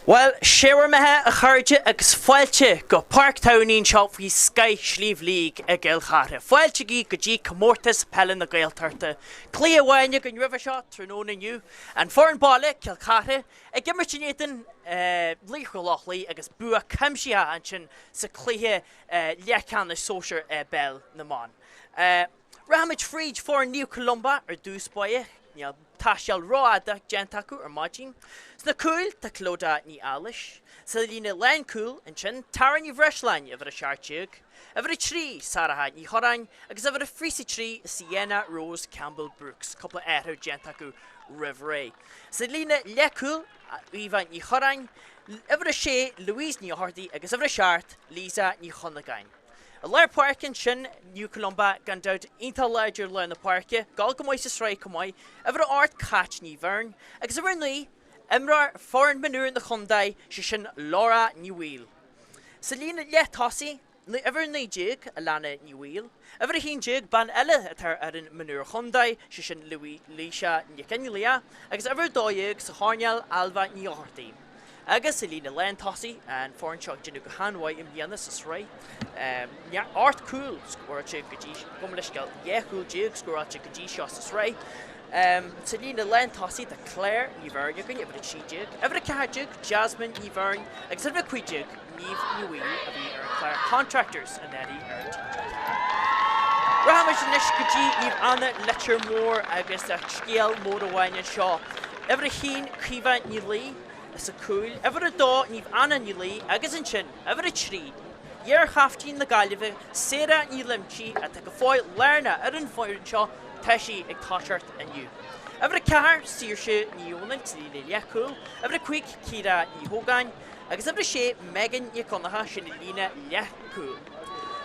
Well, Siarmathe a chuirde agus foiilte go Páirc Tamhnaigh seo faoi Sky Sliabh League a Gaeltachta. Foiilte go dtí Comórtas Peile na Gaeltachta. Clí amháine go ribh seo tróna inniu an foran bála Gaeltachta a gimartinéan lícholachtlaí agus bua cimsíthe an sin sa clíthe Ceannais sóisiir Peil na mBan. Rahamid fríd for New Columba dús buoye. Táisial ráda gentacu máidín. Sna cúil tá clóda ní ális. Sa lína lein cúil an sin taran í bhreislein a bhar a seairteag. A bhar a trí Saratha ní chorain agus a bhar a frísa trí Sienna Rose Campbell Brooks coppla éithir gentacu rihré. Sa lína le cúil íbhain ní chorain a bhar a sé Louise ní Hardy agus a bhar a seart Lisa ní Chonagain. A leir Páirc an sin New Columba gan dod Untitled Leitir le na Páirce, gal go mois is rei comai, a bhar art catch ní bhern, agus a bhar nuí, imrar foran manúr na chundaid sin Laura ní bhíl. Sa lína le tosaí, a bhar nuí jig a lana ní bhíl, a bhar a hín jig ban eile a tar ar an manúr chundaid sin Lísa ní Cill, agus a bhar dóig sa háneal alba ní Hardy. Agus a lína lein tosaí an foran seach dinu go hanhaid mBan is rei. Art cool scoráte go dtí gom leis gael cool jig scoráte go dtí seo is rei. Sa lína lein tosaí de Claire ní bhern a bhar a tí jig. A bhar a ceathair jig Jasmine ní bhern agus a bhar cuid jig Naomh ní bhíl a bhí ar Claire Contractors a netí ar Rahamid leis go dtí Naomh Leitir Móir agus a scéal mór amháine seo. A bhar a hín cíomha ní lí is a cúil, a bhar a dó Naomh ní lí agus an sin, a bhar a trí. Year haftín na Gaillimhe, Sarah ní limtí a go fáil learna ar an fáil seo teisi ag táseart aniu. A bhar a ceathair Saoirse ní Ionann lína leacúil, a bhar a cuig Ciara ní Hógáin, agus a bhar a sé Megan ní Connacha sin lína leacúil.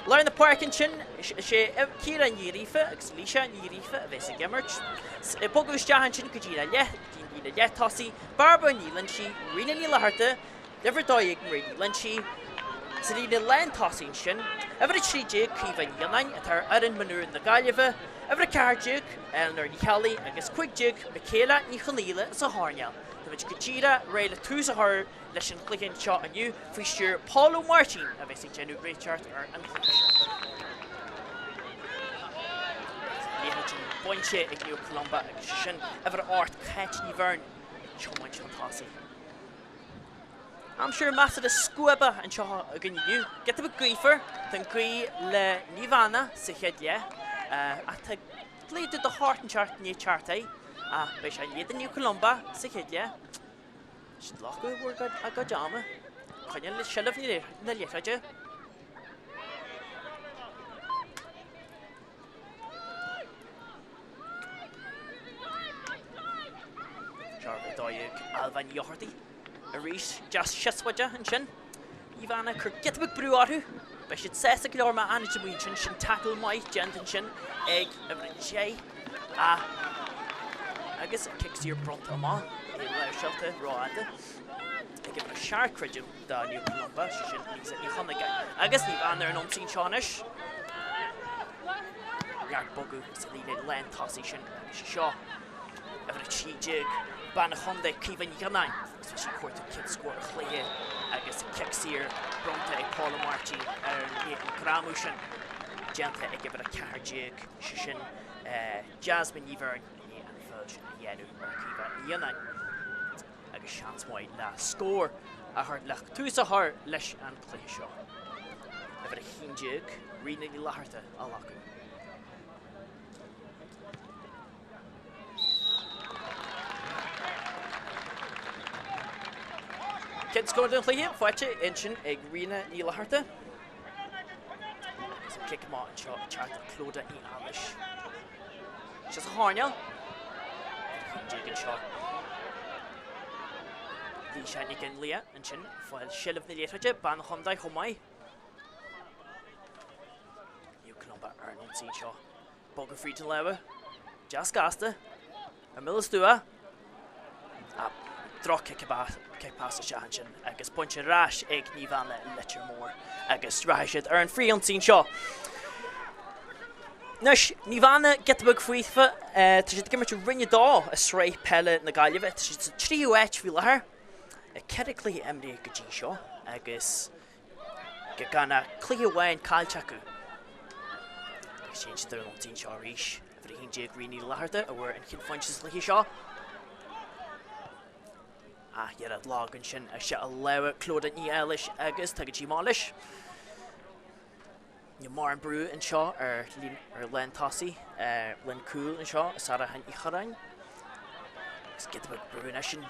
Leir na Páirc an sin sé Ciara ní Rifa agus Lísa ní Rifa a bheits a gimmart. Bogúis dehan sin go dtína lína letásaí, Barbara ní Lynchí, Rina ní Leitir, Liver dóigh Marie ní Lynchí, sa lína lein tosaín sin, a bhar a trí jig cíomha Ionainn a tar ar an manúr na Gaillimhe, a bhar a ceathair jig Eleanor ní Cheallaigh agus cuig jig Michaela ní Choníile sa háneal. Tá bhaid go tíra réile tús a thir leis an chluicheann seo aniu faoi siúr Paulo Martin a bheits ag genú Richard ar an chluiche. Líana sin buinte ag New Columba agus sin a bhar art cait ní bhern seomáin sin tosaí. I'm sure master the scuba and shaw again you get the griefer then gree le Nivana se hedje at played the heart and chart near Chartha by shiny the New Columba se hedje should lock word I got jama can you shell of near the letter Chartha doig Alvan Yoharty a rís just shiswaja and sin. Ivana cur get a big brew arhu. But she'd say a glorma anage weechin shin tackle my gent and shin egg every jay. I guess it kicks your front ama. Shelter roada. I give it a shark credit the New Columba. She should be sitting on the guy. I guess Ivana and unseen Charnish. Yard bogu Selina land tossy shin. She shaw. Every chi jig. Ban Honda Kevin Ionainn, especially quarter kids score Cluiche, I guess kicks here, Bronte, Paul Martin, Gramushin, Genta, I give it a car jig, Shishin, Jasmine Yvern, and Fulch, Yenu, Kiva Ionainn. I guess chance wide la score. I heard Lach Tusa Har, Lesh and Cluiche. I have a hin jig, Rina Leitir, Alaku. Kids going to play him, fight it, engine, egg, Rina, ní Leitir. Kick him out and shot, Chartha, Clóda, ní Alish. Just a hornel. Jig and shot. Lísa ní gan Leah, and chin, file shell of the Leitir, ban Honda, Homai. New Columba, Arnold, see shot. Bogger free to lever. Just Gasta. A Millistua. Up. Drach kick past the Shahan agus punch rash ag Naomh Leitir Móir agus raishid ar an free unseen shot. Nush Naomh get the bug fuifa to gimme to rinne dá a srei Peile na Gaillimhe she's 3 fi her Cericlí emrí go dtí seo agus go ganna clíomhhain cáilte acu. Sin idir an tín seo ríis bhí hín dé Greení Leitir a bhfuair an chin fointes le seo. Iad lágan sin a se a leabh clóda ní eilis agus tu go dtí mális. Ní mar an brú an seo ar len tosaí, len cúil an seo a sara han I charain. Gus get a brúna sin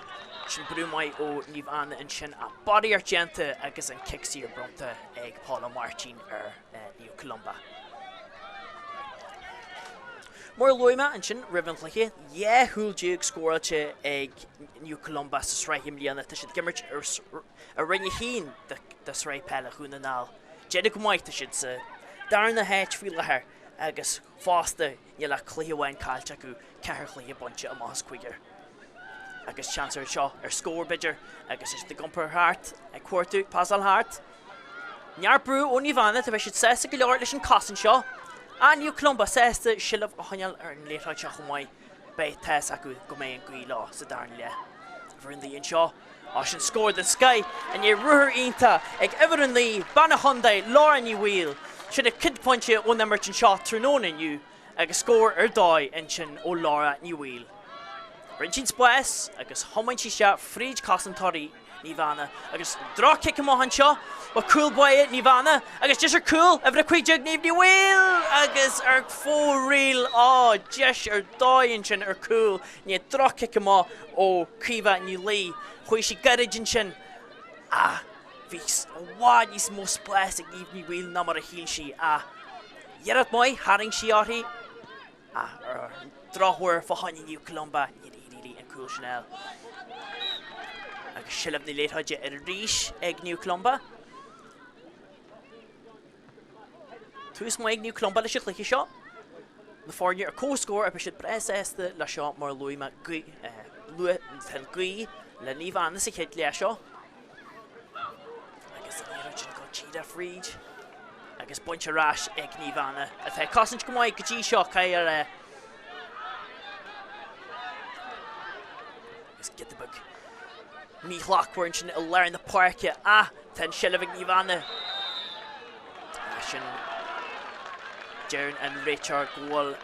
brú mai ó Naomh an sin a body ar genta agus an kicksí ar bronta ag Paula Martin ar Níl Columba. Mór loime an sin ribbon Cluiche, húil diúg scóilte ag Níl Columba sa sraithim líana tá siad gimmert ar rinne hín de sraith Peile chuúna nál. Jedi go maight siad sa darna heit fi lethir agus fásta ní le clíomhhain cáilte acu cethir chlí bunte am más cuigar. Agus chancar seo ar scór bidger agus is de gumpar hart ag cuairtú pasal hart. Near brú ó Naomh a bheith siad sésta go leir leis an casan seo. A Níl Columba sésta siileh a choineal ar an léitráid seo chumáid bé tes acu go mé an grí lá sa darn le. Bhrin líon seo sin scóir den Sky an é ruthir ionta ag Everin Lee banna Hyundai lá ní bhíl. Sin a kid pointse ó nemmert an seo trúnóna inniu agus scóir ar dóid an sin ó lára ní bhíl. Rin sin spáis agus thomaint si se fríd casantóirí Naomh agus drá kick am an seo ó cool buid Naomh agus dis ar cool a bhre cuiideag Naomh ní bhíl agus ar fóríl dis ar dóid sin ar cool ní drá kick am ó críomh ní lí chuir si gairid an sin Vís bhád is mó spláis ag Naomh ní bhíl ná mar a híl si dhearad mai haring si áthí ar dráthhuir fáhaine Níl Columba ní an cool sinál. Agus siileh na léithaide ar ríis ag Níl Columba. Tús mai ag Níl Columba leis Cluiche seo. Na fórne ar cóscóir a siad bres éasta le seo mar luime tan gí le Naomh sa chéad le seo. Agus an léithaid sin go tíad a fríd. Agus buinte ráis ag Naomh a bheith cosint go maiid go dtí seo cai ar agus get the book. Ní chhlachhhain sin a leir na Páirce ten siileh ag Naomh sin Jern and Richard Wall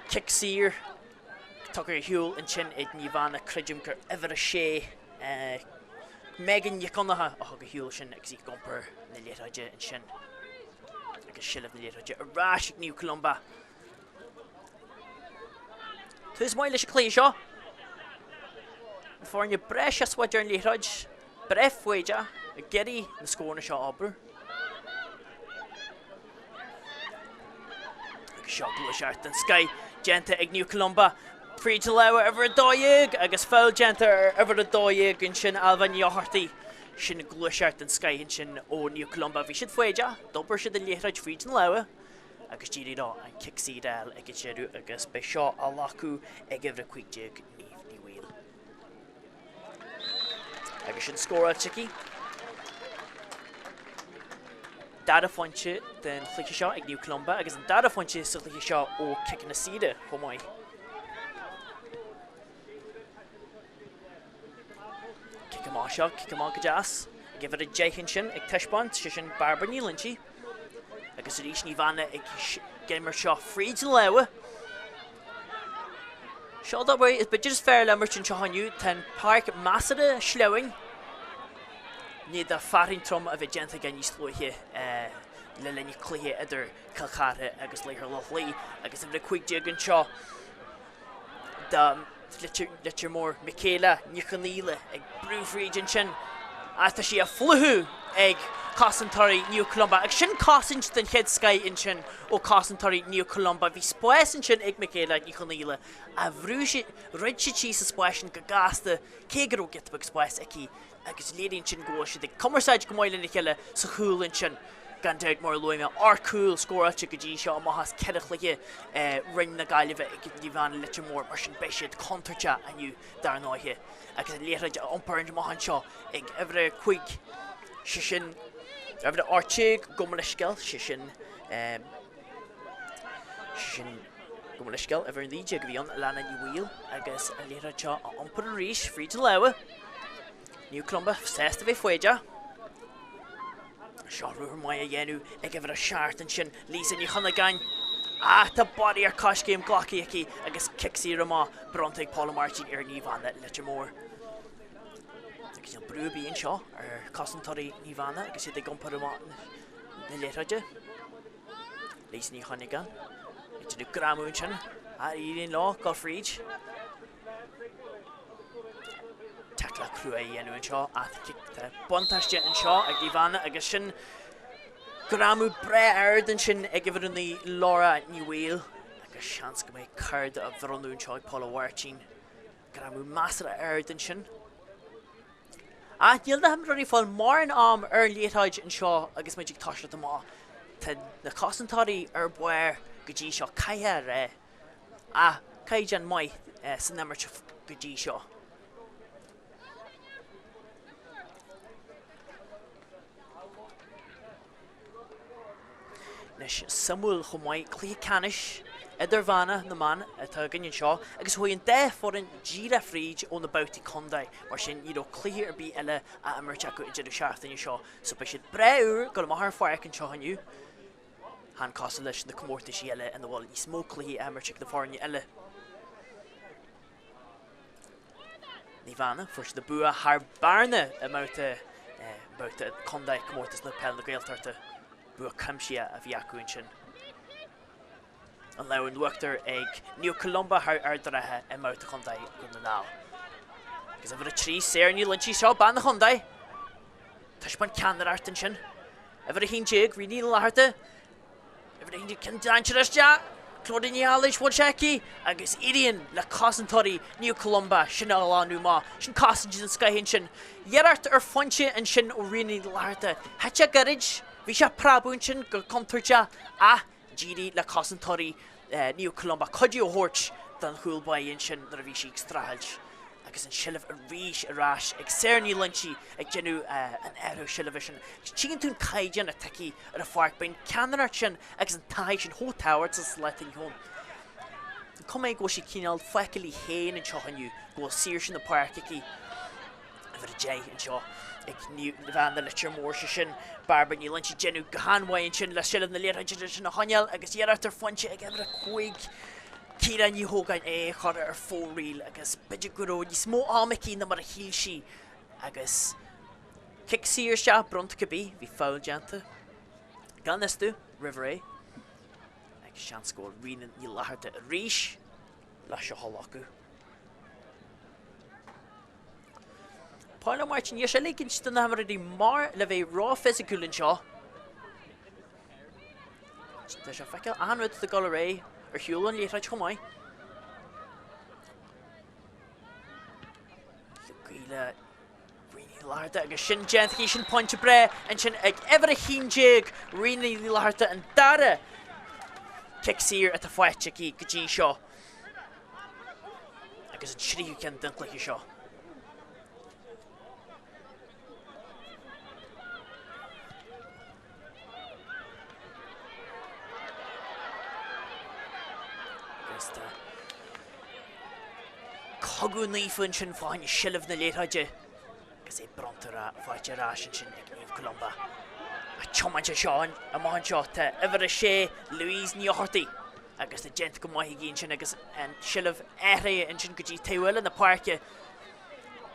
kick seer tucker Huel and chin id Naomh cridjum gur ever a sé Megan Yaconaha a Huel shin exi gumper na léithaide and shin agus siileh na léithaide a ráis ag Níl Columba. Tús mai leis a clí seo. Fórne breis a swaidar an léithaid bref fuide a geirí na scóna seo obair. Seo Cluiche an Sky genta ag Níl Columba frí to leabhar ever a dóigh agus fáil genta ar ever a dóigh an sin alban níorthaí sin Cluiche an Sky an sin ó Níl Columba bhí siad fuide dobar siad a léithaid frí to leabhar agus tíidirá an kick sídal ag séú agus be seo a lacu ag ever cuiideag Naomh ní bhíl. Agus sin scóra chicky. Dada fointse den Cluiche seo ag Níl Columba agus an dada fointse sa Cluiche seo ó kicking na síide chomáid. Kick am seo, kick am go deas. Give it a jaichen sin ag teisbant sin barbar nílanchi. Agus rís Naomh ag gamer seo fríd an leabhar. Seo dabhar is beidir is fearr le mar sin seo haniu ten Páirc massada slewing. Ní a farin trom a bheith genta gan níos Cluiche le lenne Cluiche idir Calchartha agus Leitir Lochlí agus a bheith cuiideag an seo Leitir mór Michaela Nichoníle ag brúfríd an sin tá si a fluthú ag casantóirí Níl Columba ag sin cosint den head Sky in sin ó casantóirí Níl Columba bhí spáis an sin ag Michaela Nichoníle a bhrúisi rid si tí sa spáisin go gasta cé gur ó getbag spáis aici agus léiríonn sin ggóise ag Comórtas go maiile na chéile sa chúil an sin gan deag mór luime ar cúil scóráilte go dtí seo amachchas ceadachlaige ring na Gaillimhe ag Naomh Leitir mór mar sin béisiad contarte aniu dar náithe agus a léithaid a iompar an amachchan seo ag ebre chuig si sin ebre artíig go leisceil si sin Gomleisceil a bhar líide go bhíon lena ní bhíl agus a léire seo ampar a ríis fríd an leabha. Níú Columba sésta bheith foiide. Seo ruair mai a dhéanú ag bhar a seaartan sin lísan í chuna gain. Tá body ar coscéim glaci aici agus kicsaí ramá brontaigh Páil Martin ar níomhana Leitir Móir. Agus an brú bíon seo ar cosantarí níomhana agus iad ag gompar ramá na léireide. Lísan í chuna gan. Idir nú gramún sin a íon lá Gofríd. Tacla crua dhéanú an seo a bontaiste an seo ag níomhana agus sin gramú bre airdan sin ag bhar ní lára ní bhíl agus seans go méid card a bhronún seo ag Páil Martin. Gramú measara airdan sin. Díal na hamraí fáil mar an am ar létáid an seo agus méid ag táisle amá. Tá na cosantarí ar buir go dtí seo caithe ré. Caid an mai san nemart go dtí seo. Nes samúil chum maiid Cluiche Ceannais Idirmheánach na man atá gannn seo agus chuaigh an 10 foran díra fríd ó na bouty Condaigh mar sin Cluiche ar bí eile a imirt acu idir Chartha seo. So ba siad breúr go maithar Páirc an seo aniu. Han cos leis na Comórtas eile an bhil í smó Cluiche imirt na fáinne eile. Níomhana fuair na bua thar barna a mouta Condaigh Comórtas na Peile na Gaeltachta. Bua cumsia a bhí acu sin. An leabhair luachtar ag níú Columba thar ardrathe i mouta Condaigh go na Naomh. Agus a bhar a trí séir ní lintí seo ban na Condaigh. Tá sé ban ceannar artan sin. A bhar a hín jig rí níl láharta. A bhar a hín jig cin dainteiriste. Clódaí níális bhil seici agus iríonn le cosantarí níú Columba sin á lánú má. Sin cosantis an scaithín sin. Dhearart ar fointe an sin ó rianaí láharta. Heite garid. Bhí sé prabún sin go conturte dírí le cosantarí níú Columba chuidí ó thuirt don chúlbaíonn sin nar a bhí sí stráild. Agus an siileh a ríis arás ag séirní lintí ag genú an airú siileh sin. Tíonn tún caidian a teici ar a Páirc bain ceannar sin agus an taid sin thótáhairt sa leitin hón. Com é go sí cíneal feicilí héin an seo aniu go sír sin na Páirc aici a bhar a dé an seo. Ag bheanna Leitir Móir sin barban ní lintí genú gahanhain sin le siileh na léireide sin na haneal agus dhearart ar fointe ag ebre chuig círa ní thógain chur ar fóríil agus beidir go ní smó ámací na mar a híl si agus kicsaí se bront go bí bhí fáil deanta. Gan nistú River ag seanscóil riann ní láharta a ríis leis se hall acu. Páil Martin sé lécinn sta na hamar í mar le bheith rá fisiciúil an seo. Tá sé feiceil anrad de gal ré ar hiúil an léithreid chomáid. Gíle rianaí láharta agus sin deantaí sin pointe bre an sin ag ebre a híndéag rianaí láharta an dara kicsaí a tá foiite go dtí seo. Agus an sríú ceann den Cluiche seo. Cogú níomhann sin fáin siileh na léithaide agus é brontar a bhaite rásin sin ag níomh Columba. A chomainte seáin a maithan seo tá bhar a sé Louise Níochtaí agus na gent go maithí gén sin agus an siileh éithre an sin go dtí taobhile na Páirce.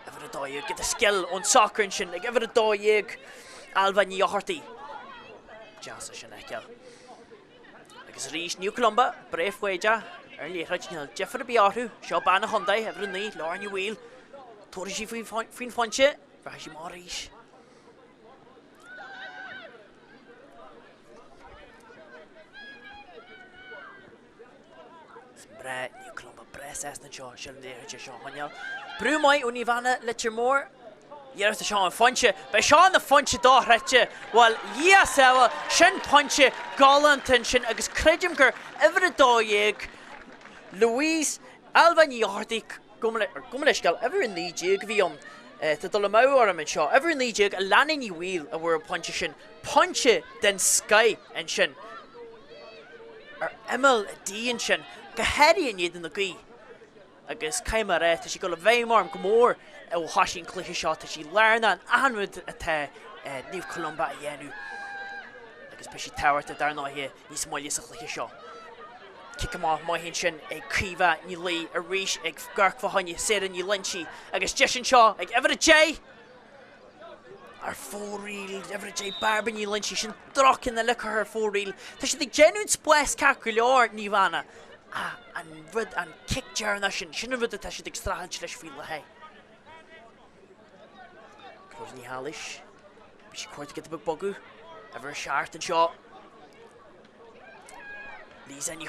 A bhar a dóigh get a skill ón soccer sin ag bhar a dóigh Alba Níochtaí. Deasa sin eiceil. Agus rís níú Columba bréifhhaide ar léithreid níl Jeffar a bíarthú seo ban na Condaigh a bhar ní láir ní bhíl. Tóirí sí faoin fointe bhar sí má ríis. Bre níú Columba bre na seo sin léithreide seo haneal. Brú mai ó níomhana Leitir Móir. Dhearart seo an fointe. Ba seán na fointe dáthreite bhil díasabhil sin pointe galantain sin agus creidim gur bhar a dóigh Louise Alba Níochtaí gomleisceil bhar an líide bhíon tá dul mór am an seo. Bhar an líide a leanaí ní bhíl a bhfuair pointe sin. Pointe den Sky an sin. Ar imil a díon sin go headí in iad na gaí. Agus caiime ré tá si go le bhéimmarm go mór ó hasín Cluiche seo tá si learna an anmid atá níomh Columba a dhéanú. Agus be si táhairta Domhnaigh níos moilí sa Cluiche seo. Kick him off, maihíonn sin ag críomha ní lí a ríis ag gharcmhaithe séad ní linsi agus deis seo ag Ever J ar fóríl Ever J barban ní linsi sin droch in na licar ar fóríl tá si ag genuine spás cacr leor níomh anna an rud an kick dearna sin rud tá si ag strahaint leis fí le hé. Clós ní hális bhí si cuairta get bug bogu Ever Chartha an seo Lísa ní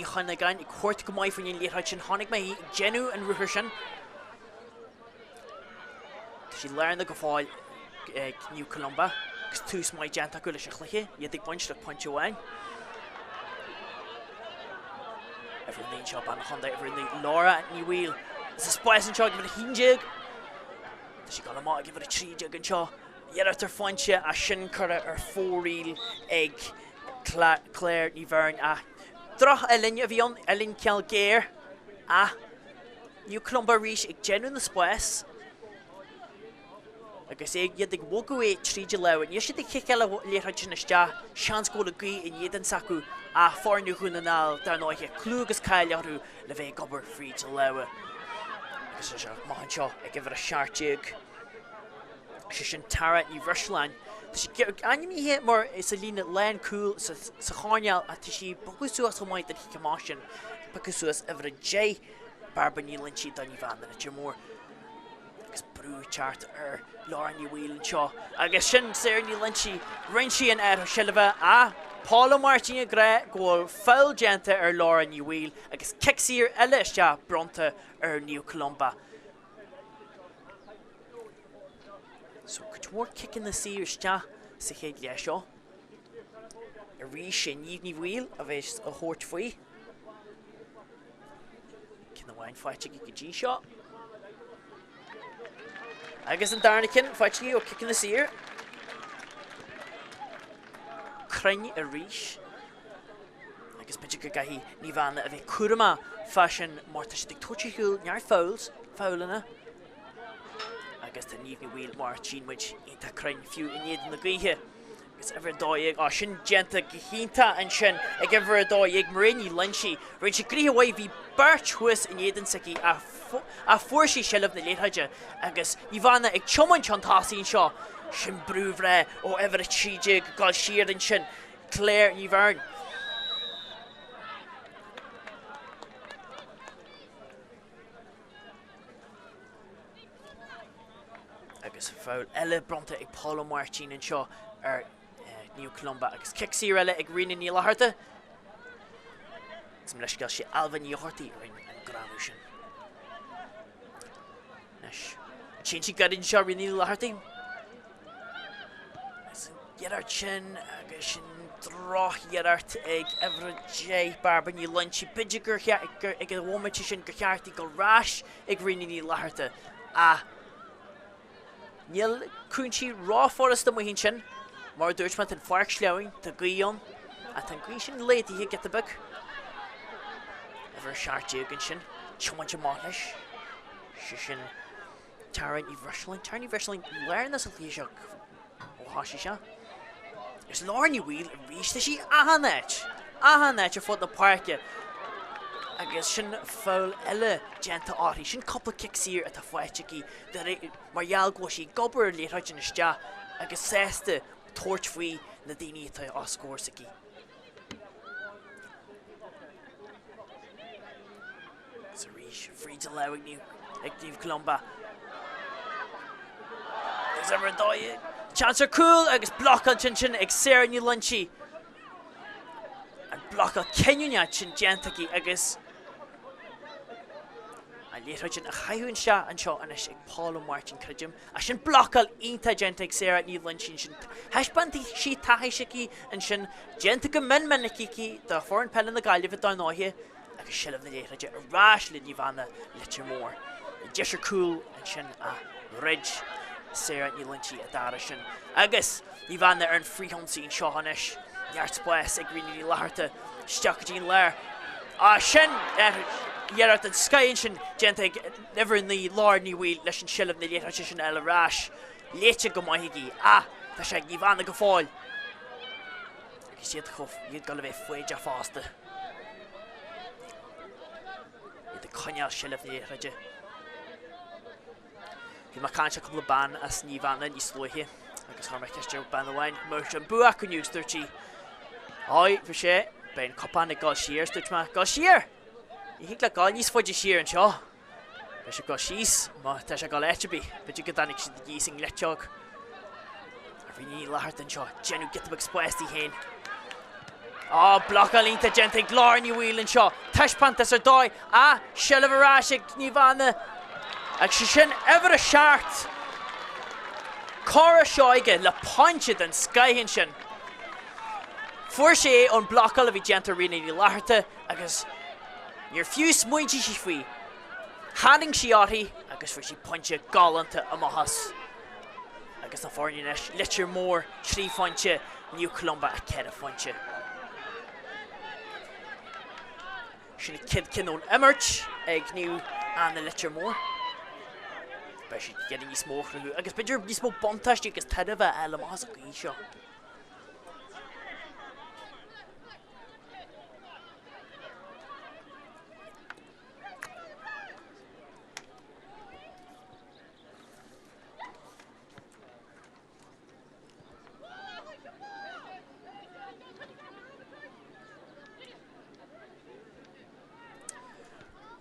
Domhnaigh i cuairt go maiid faoin Leitir sin tháinig mé ag genú an ruthir sin. Tá si learna go fáil níú Columba agus tús maiid deanta go leis a Cluiche, iad ag buint le pointe bháin. Every níon seo ban Domhnaigh, every níon Laura ní bhfuil. Is a spáis an seo go bhfuil a híondeag. Tá si gal amach go bhfuil a trídeag an seo. Iad ar fointe a sin curra ar fóríl ag Claire ní bhern a droch a linne a bhíon a linn ceall géir a níú Columba ríis ag genú na spás agus iad ag bhógu é tríide leabhain. Níos siad ag cic eile Leitir sin iste seans go le gaí in iad an sacú a fórnú chun an áil Domhnaigh clú agus cailearú le bheith gobar fríd leabha. Agus is maihan seo ag Ever Chartha sin tara ní bhreislein. Animí mar is a lína lein cool sa cháineal a tá si bogusúas go maiid an hiice sin bogusúas Ever J barban ní linsi Domhnaigh na tíir mór agus brú Chartha ar Laura ní bhfuil seo agus sin séir ní linsi rinsi an air silbh a Páil Martin a gré ggóil fáil deanta ar Laura ní bhfuil agus ceicír eile iste bronta ar níú Columba. So could more kick in the sea sta sa chéad le seo. A rí sin ní bhfuil a bheits a chóirt faoi. Cin na bhain fáite go dtí seo. Agus an darnacin fáite ó kick in the sea. Crainne a ríis. Agus beidir go gaithí ní bhana a bheith cuairma fashion mar tá si ag tuairtiúil near fáilna. Agus tá níomh ní bhfuil mar tínmuid ionta crainn fiú in iad na gaotha. Agus Ever J á sin deanta go hínta an sin ag Ever J maríní linsi. Rinn si gríthe bhaid bhí bart thuas in iad an sací a fuairsí silmh na Leithaide agus ní bhana ag tiomáin teantásaín seo sin brúhre ó Ever J gáil siar an sin Claire ní bhern. Agus fáil eile bronta ag Páil Martin an seo ar níú Columba agus ceicír eile ag riine ní Leitirtha. Gus leis gail sé alba ní hortaí ar an granú sin. Nes sin si gadin seo riine ní Leitirtha. Is an ghearart sin agus sin droch ghearart ag Ever J barban ní linsi beidir gur ag an bhhaimite sin go cheartaí go ráis ag riine ní Leitirtha a Níl cúintí rá fóras do mohín sin, mar dúirt man an Páirc sleáin tá gaíon a tan gaí sin léití get a bug. Ever Chartha gan sin, tiomáinte má leis. Si sin tara ní bhreislein learna sa Cluiche ó hasí se. Is Laura ní bhfuil a ríiste sí ahannet a fód na Páirce. Agus sin fáil eile deanta áthí sin coppla ceicír a tá fáiticí margheall go sí gobar Leitir sin iste agus sésta tuairt faoi na daoine atá á scóirsaí. Sa ríis fríd a leabhaigh ag níomh Columba. Agus Ever J chance ar cool agus blochail sin ag séir ní linsi. An blochail ceannúne sin deantaí agus Leitir sin a chaithún se an seo anis ag Páil Martin creidim a sin blochail ionta deanta ag séir ní linsin sin. Heisbantí sí taithaiseí an sin deanta go minicií do fór an Peile na Gaillimh Domhnaigh agus silmh na Leitir a ráis le ní bhana litir mór. Deisir cool an sin a rid séir ní linsi a dara sin. Agus ní bhana ar an fríthomsaín seo anis. Neart spás ag riine ní Leitirtha Steachadín Lair. Sin Dhearart an Scain sin gente never in the Lord ní bhfuil leis an Sill na Leitir sin eile rás. Leitir go maithigí. Tá sé Níomhnaigh go fáil. Agus siad chuh iad go le bheith fuide fásta. Iad a coineal Sill na Leitir. Bhí mar cáinte cúpla ban as Níomhnaigh ní slóithe. Agus chuir ceiste ban amháin. Móir an buach go nniuús dúirtí. Bhí sé, ben copán na gáil siar dúirt me gáil siar. I hí le gáil níos foiide siar an seo. Be sé gáil síos, má tá sé gáil eitebí, beidir go danig si díos an leiteog. A bhí ní láthart an seo, genú gitabag spáistí hain. Blocha línta gente glár ní bhfuil an seo. Teispantas ar dóid, Sill bhrás ag Níomhnaigh. Ag sin ever a seart. Córa seoige le pointe den Scaithin sin. Fuair sé an blocha le bhí gente riine ní láthirta agus níor fiú smuointí si faoi. Hanning si átaí agus fuair sí pointe galanta amachas. Agus na fáinne leis Leitir Mór trí fointe New Columba a cead fointe. Sin cid cinón imirt ag New an na Leitir Mór. Be si getting níos mó chruthú agus beidir níos mó bontáistí agus teidir bheith eile amachas a gaí seo.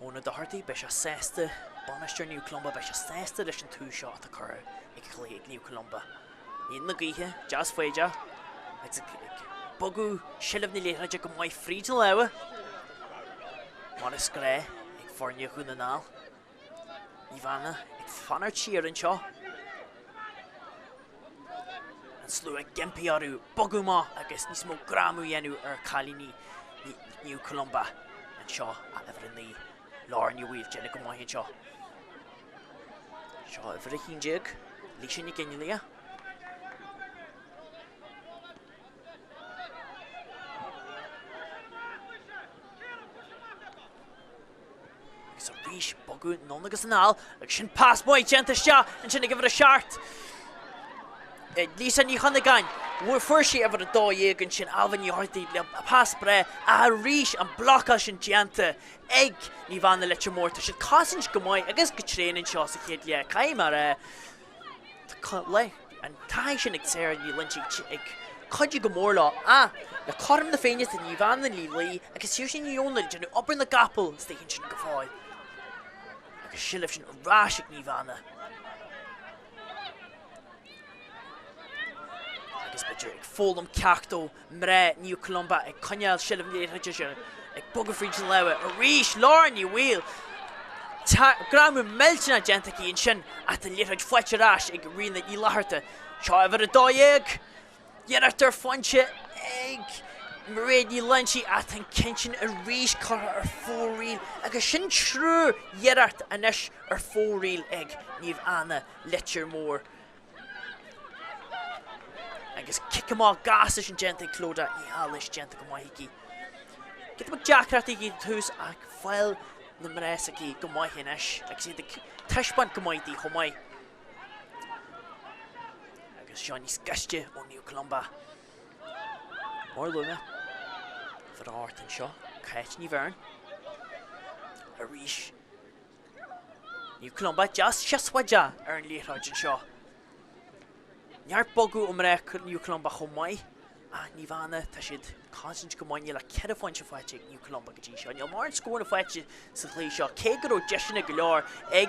Óna dohartaí be sé sésta banisteir New Columba be sé sésta leis an tú seo a chur ag chlé ag New Columba. Iad na gaotha, jazz faide, ag bogu Sill na Leitir go maiid fríd an leabhar. Mána scré ag forne chun na nál. Níomhnaigh ag fanar tíar an seo. An slú ag gimpi arú bogu má agus níos mó gramú dhéanú ar chalíní New Columba an seo a efer in the Lár ní bhfuil déanana go maithíonn seo. Seo a bhfuir a chindeag, lí sin i gcinne lia. Agus a rís bogu non agus an áil, agus sin pás muid déanta seo an sin ag bhfuir a seart. Lí san ní chuna gain. Fuair sí ever a dó dhéag an sin alhan ní ortaí le pás bre a rís an blocha sin déanta ag Níomhnaigh Leitir Mór tá sin cásann go maiid agus go tréanann seo sa chéad le caiim mar le an tá sin ag séir ní lintí ag chuide go mór lá le chom na féine a Níomhnaigh lí agus siúr sin níionil déanú obair na gapal stéann sin go fáil. Agus siileh sin rás ag Níomhnaigh. Agus beidir ag fólam ceachtó mré New Columba ag coineal Sill na Leitir sin ag bogad fríd an leabhar a rís Lár ní bhfuil. Gramú meltena gentaí an sin a tá Leitir foiite rás ag rionna í láthirta. Seo a bhar a dó dhéag. Dhearart ar fointe ag réad ní lintí a tá cinntin a rís chutha ar fóríl agus sin trú dhearart anis ar fóríl ag Níomhnaigh Leitir Mór. Agus cicamá gas sin gente clóda í hális gente go maithigí. Get mag deacratí í tús ag fáil na mrésaí go maithínis agus iad teispan go maithí chomáid. Agus seo níos gaiste ó New Columba. Mór luna, far áirt an seo, cait ní bhearn. A rís. New Columba jas siaswaja ar an Leitir an seo. Neart bogu mré New Columba chomáid a Níomhnaigh tá siad cásann go maithí le cead fáinte fáite ag New Columba go dtí seo. Níl mar an scóna fáite sa chlí seo cé go raibh deisina go leor ag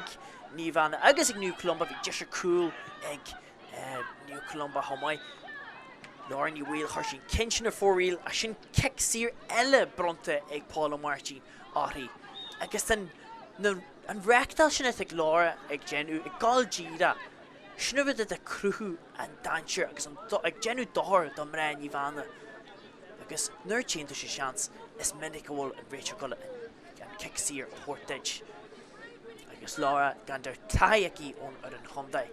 Níomhnaigh agus ag New Columba bhí deise cúil ag New Columba chomáid. Lár ní bhfuil chuir sin cinntin ar fóríl a sin ceic sír eile bronta ag Páil Martin átaí. Agus an reachtal sin ag lára ag genú ag gáil díra. Snubad a cruthú an daintir agus ag genú dáir do mré Níomhnaigh. Agus nuair tíonnta sé seans is minic bhfuil an réitear go an ceic sír thuirteid. Agus lára gan der taiaí ón ar an chondaid.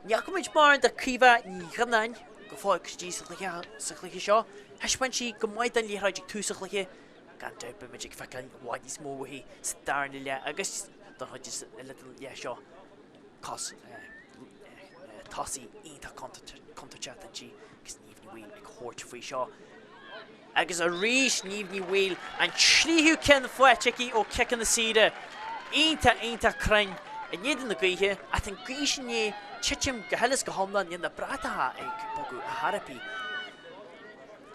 Neachmuid mar de críomh ní chanain go fáil gotí sa chluiche seo Hasban she go mai dan Leitir túsach le gan dope magic facan wadi smó hi star le agus don just a little seo cos tossy ínta contact chat and she gus níomhní wheel ag hort faoi seo agus a rís níomhní wheel an slíú cen fuaiteí ó kickan na side ínta crain a níidir na gaithe a an gaiisi ní chichim gohelas go homlan in na bratatha ag bogu a harapi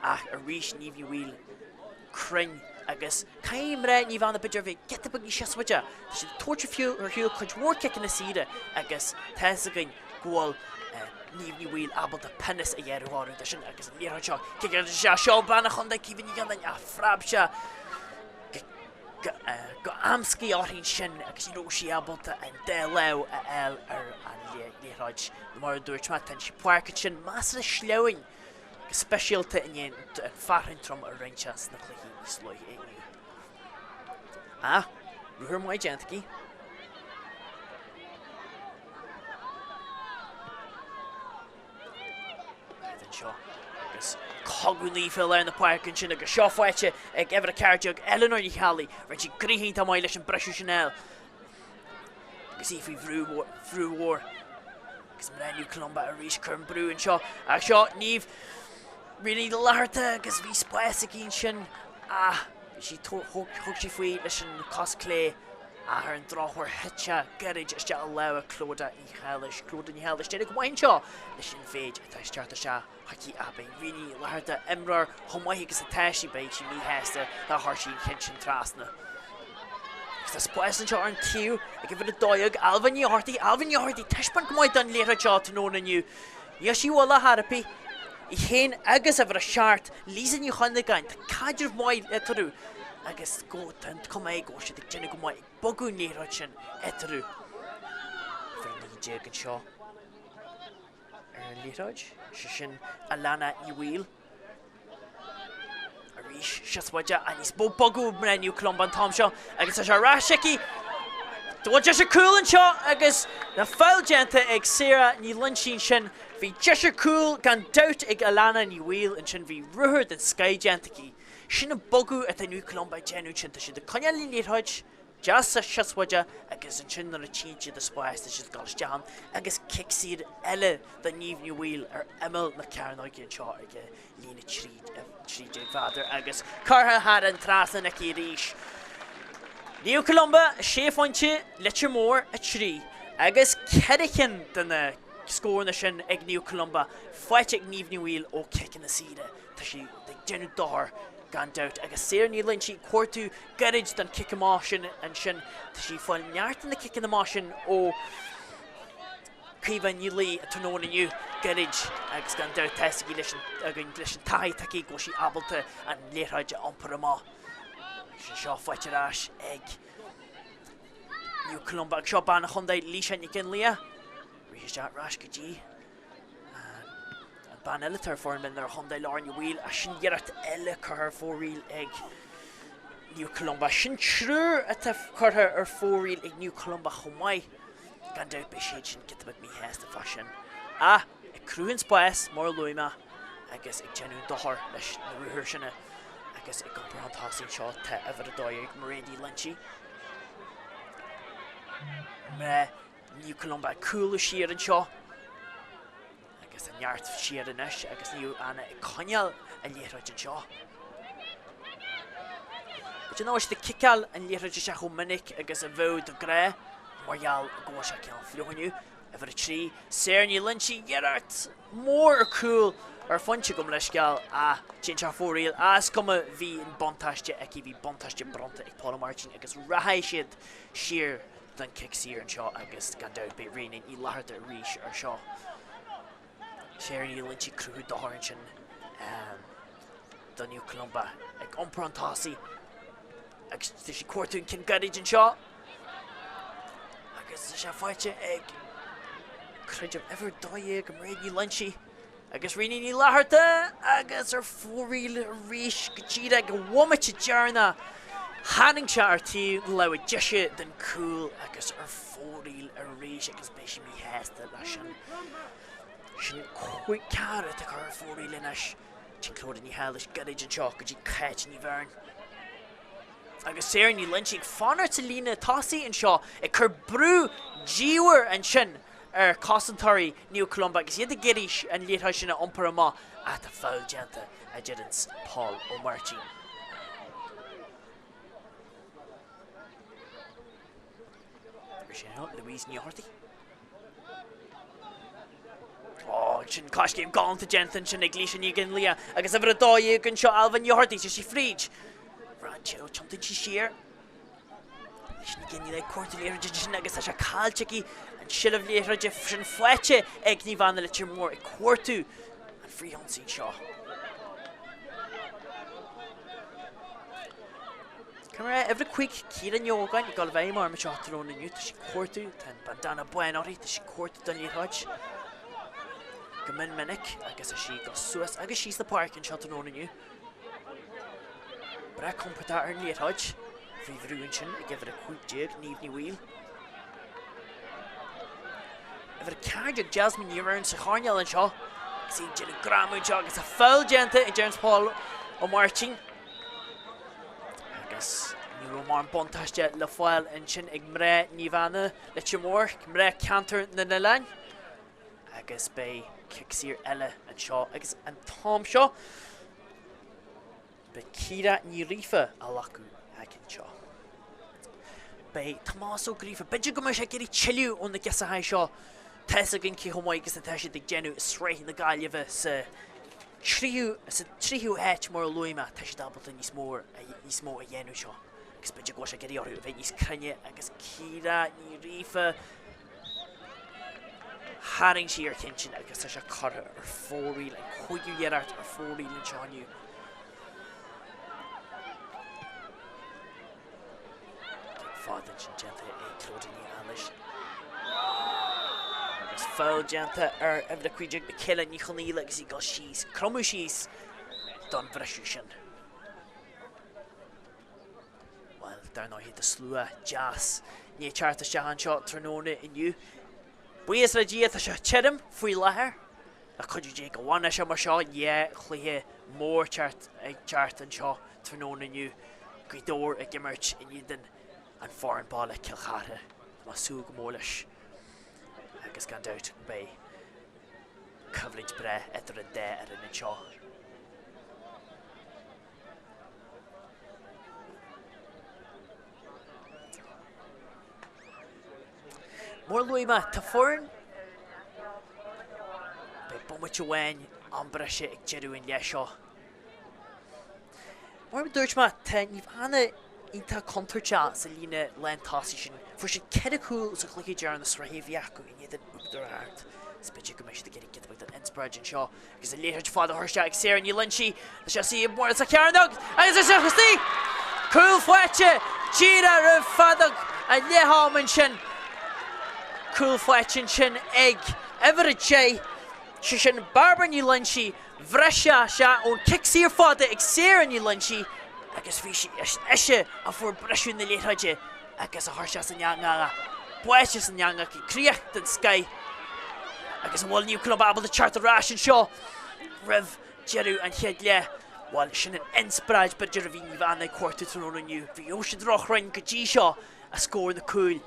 a rís níomhní wheel crain agus caim ra ní bhana beidir bheith get bag ní seaswaide tá si torture fiú ar hiúil chuid mór kickan na side agus teisagain gháil níomhní wheel abal de penis a dhearúáú de sin agus níor seo cigar seo banna chunda cíhann gan a frab se go amscí áthín sin agus nó sí abalta an de le a eil ar an léráid mar dúirt me tan si Páirc sin más le sleoin go speisialta in an farhain trom a reinchas na chluí slói éú. Ruthir mai gentaí. Agus cogúní fé le na Páirc sin agus seo fáite ag ever a carteag Eleanor í Chalí ra si gríhín tá mai leis an breisiú sinnéil. Agus í fhí bhrúhór agus mreniu Columba a rís chun brú an seo a seo níomh rií leharta agus bhí spáis a cín sin si thug si faoi leis an cos clé ar an dráthir hitse garid iste a le a clóda í heiles clóda ní heiles dénig bhain seo leis sin féid a teis Chartha se haí abin rií leharta imrar thomaithe agus a teisí beid sin mí heasta na thsí chin sin trasna. Gus tá spáis an seo ar an tíú ag go bhfuil a dóag alban íortaí teispan go maiid an Leitir seo tóna nniu. Ní sí bhil a harapi I chéin agus a bhar a seart lísan ní chuna gaint caidir maiid etarú agus gótan com é go si ag déna go maiid bogu Leitir sin etarú. Féin ní déag an seo ar Leitir sin a lena I bhil a rís seaswaide a níos bogu mreniu Columba an Tom seo agus a se ráisici Dúirt sé cool an seo agus na fáilgéanta ag Sarah ní lunchín sin bhí deise cool gan doubt ag Alana ní bhil an sin bhí ruthir den skygéantaí. Sin na bogu a nu Columba genú sin tá si de conealí Leitir just a seaswaide agus an sin na tíide de spáis tá si gáilteán agus kicksíad eile den níomhní bhil ar imil na Ceannais an seo ag lína tríd ag bhádar agus cartha had an trasna na í ríis. Níl Columba séfhainte Leitir mór a trí agus ceadicin den na scóirna sin ag níl Columba fáite ag níomhní bhil ó kickan na side tá si ag déanú dáir gan doubt agus séir ní linn si cuairtú garid den kickan sin an sin tá si fáil neart na kickan na sin ó Cíomh ní lí a tóna nniu garid agus gan doubt teistigí leis an taithí taí go si abalta an Leitir ampar amá. Seo fáite ráis ag níl Columba ag seo banna chundaid líise ní cin lia rís deat ráis go dtí an ban eile tar formin ar chundaid láir ní bhil a sin dhearart eile chuth fóríl ag níl Columba sin trúr a tá chuirtha ar fóríl ag níl Columba chomáid gan doubt be siad sin gitabad mí heasta fashion ag cruúin spáis mór luime agus ag genú dothar leis na ruthir sinna agus ag Comórtas seo te a bhar a dóir ag réí lunchí. Me níl Columba coolú siar an seo agus an neart siar an is agus níl anna ag coneal a Leitir an seo. But ná is de kicáil an Leitir se chu minic agus a bhód do gré margheall go se ceann fliúhanniu a bhar a trí séir ní lunchí dhearart mór cool ar fonse gom leis geall a sin se fóríil as cuma bhí an bontáiste ag bhí bontáiste bronta ag Paul Martin agus rathaidh siad siar den kicksíar an seo agus gan doubt be rianain í leharta a ríis ar seo. Séir ní linn si cruú dáhain sin don níl Columba ag Comórtas agus tá si cuairtún cin garid an seo agus tá se fáite ag chreidim ever dóigh go réí lunchí agus rianain ní leharta agus ar fóríl a ríis go tíad ag go bhhaimite dearna Hanning se ar tí le deise den cool agus ar fóríl a ríis agus béisi mí heasta lei sin chuig cara a chu ar fóríl inis Sin clód ní heilis gadaid an seo go dtí cait ní bhearn. Agus séir ní lynch ag fanar sa lína tosaí an seo ag chur brú díúir an sin cosantóirí níú Columba agus iad a geiris an Leitir sinna iompar amá a tá fáil déanta a deireadh Páil ó Martin. Louise Niorty. Oh, sin coscéim gáanta gentan sin ag Cluiche ní gin lia agus a bhar a dóí gon seo Alban Niorty si fríd. Rancho chomtain si siar. Leis ní gin le cuarta léir sin agus a se cáilteí an siileh léir sin foiite ag ní bhana Leitir mór ag cuartú an fríhonsín seo. Camera every quick kid and yoga and you got a very more mature on the new to she quartu and bandana bueno to she quartu done you hodge. Come in Minic, I guess she got Suez, I guess she's the Páirc and shot on you. But I come put that in late hodge. Free ruination, I give it a quick jig, an evening wheel. If it carried your Jasmine you around Cill and Shaw, see Jenny Gramu jog it's a foul gente and James Páil on marching. Ní mar bontáiste le fáil an sin ag mré ní bhana Leitir mór mré cantar na lein agus bé kicksír eile an seo agus an tám seo be círa ní rifa a lacu ag an seo. Bé Tomás ó grífa beidir go mar sé géirí chiliú ón na gesa haid seo teas a gin cí chomáid agus an teise ag genú sréith na gáileheh sa tríú éit mór luime tá sé dabalta níos mó a dhéanú seo. Agus beidir go sé géirí orú bheith níos crunne agus círa ní rifa haring sí ar cincin agus tá sé cara ar fórí le chuigú dhearart ar fórí le seániu. Fádan sin genta é clódaní anis. Agus fáil genta ar le cuideag be Cill ní choníile agus í go síos cromú síos don bhreisiú sin. Well, Domhnaigh hit the slua jazz ní Chartha se an seo tróna inniu. Buíos le dia tá se chedum faoi láthair a chuidir dé go bhhaine se mar seo Cluiche mór ag Chartha an seo tróna inniu Gcuidóir ag gimmert inniu den an foreign bála Cill má sú go mór leis agus gan dát bé cyflid bre idir an dé ar an seo. Mór luime tá foreign bé bummit bhain an breise ag jeú in le seo. Mór dúirt má tá níomh anna ínta contarte sa lína lentáí sin fu sin cedacúil sa chluiche dear na srahéhheacu in iad an údar hart. Speidir go meisi géirí get an inspiraid an seo agus a léir fád a thuirte ag séir ní linsi na sé sí mór sa ceannach agus is chutí cúil foiite tíra ra fadag a leháman sin cúil foiitin sin ag everett sé si sin barbar ní linsi bhreise se ón kicksír fáda ag séir ní linsi agus bhí si eise a fuair breisiú na léithaide agus a thuirte san neanga buiste san neanga í críocht an Sky agus an bhfuil níú Columba abal a Chartha rás an seo rih jeú an chead le bhil sin an inspiraid beidir a bhí ní bhana cuairta tróna inniu bhí ó sin drochrainn go dtí seo a scóir na cúil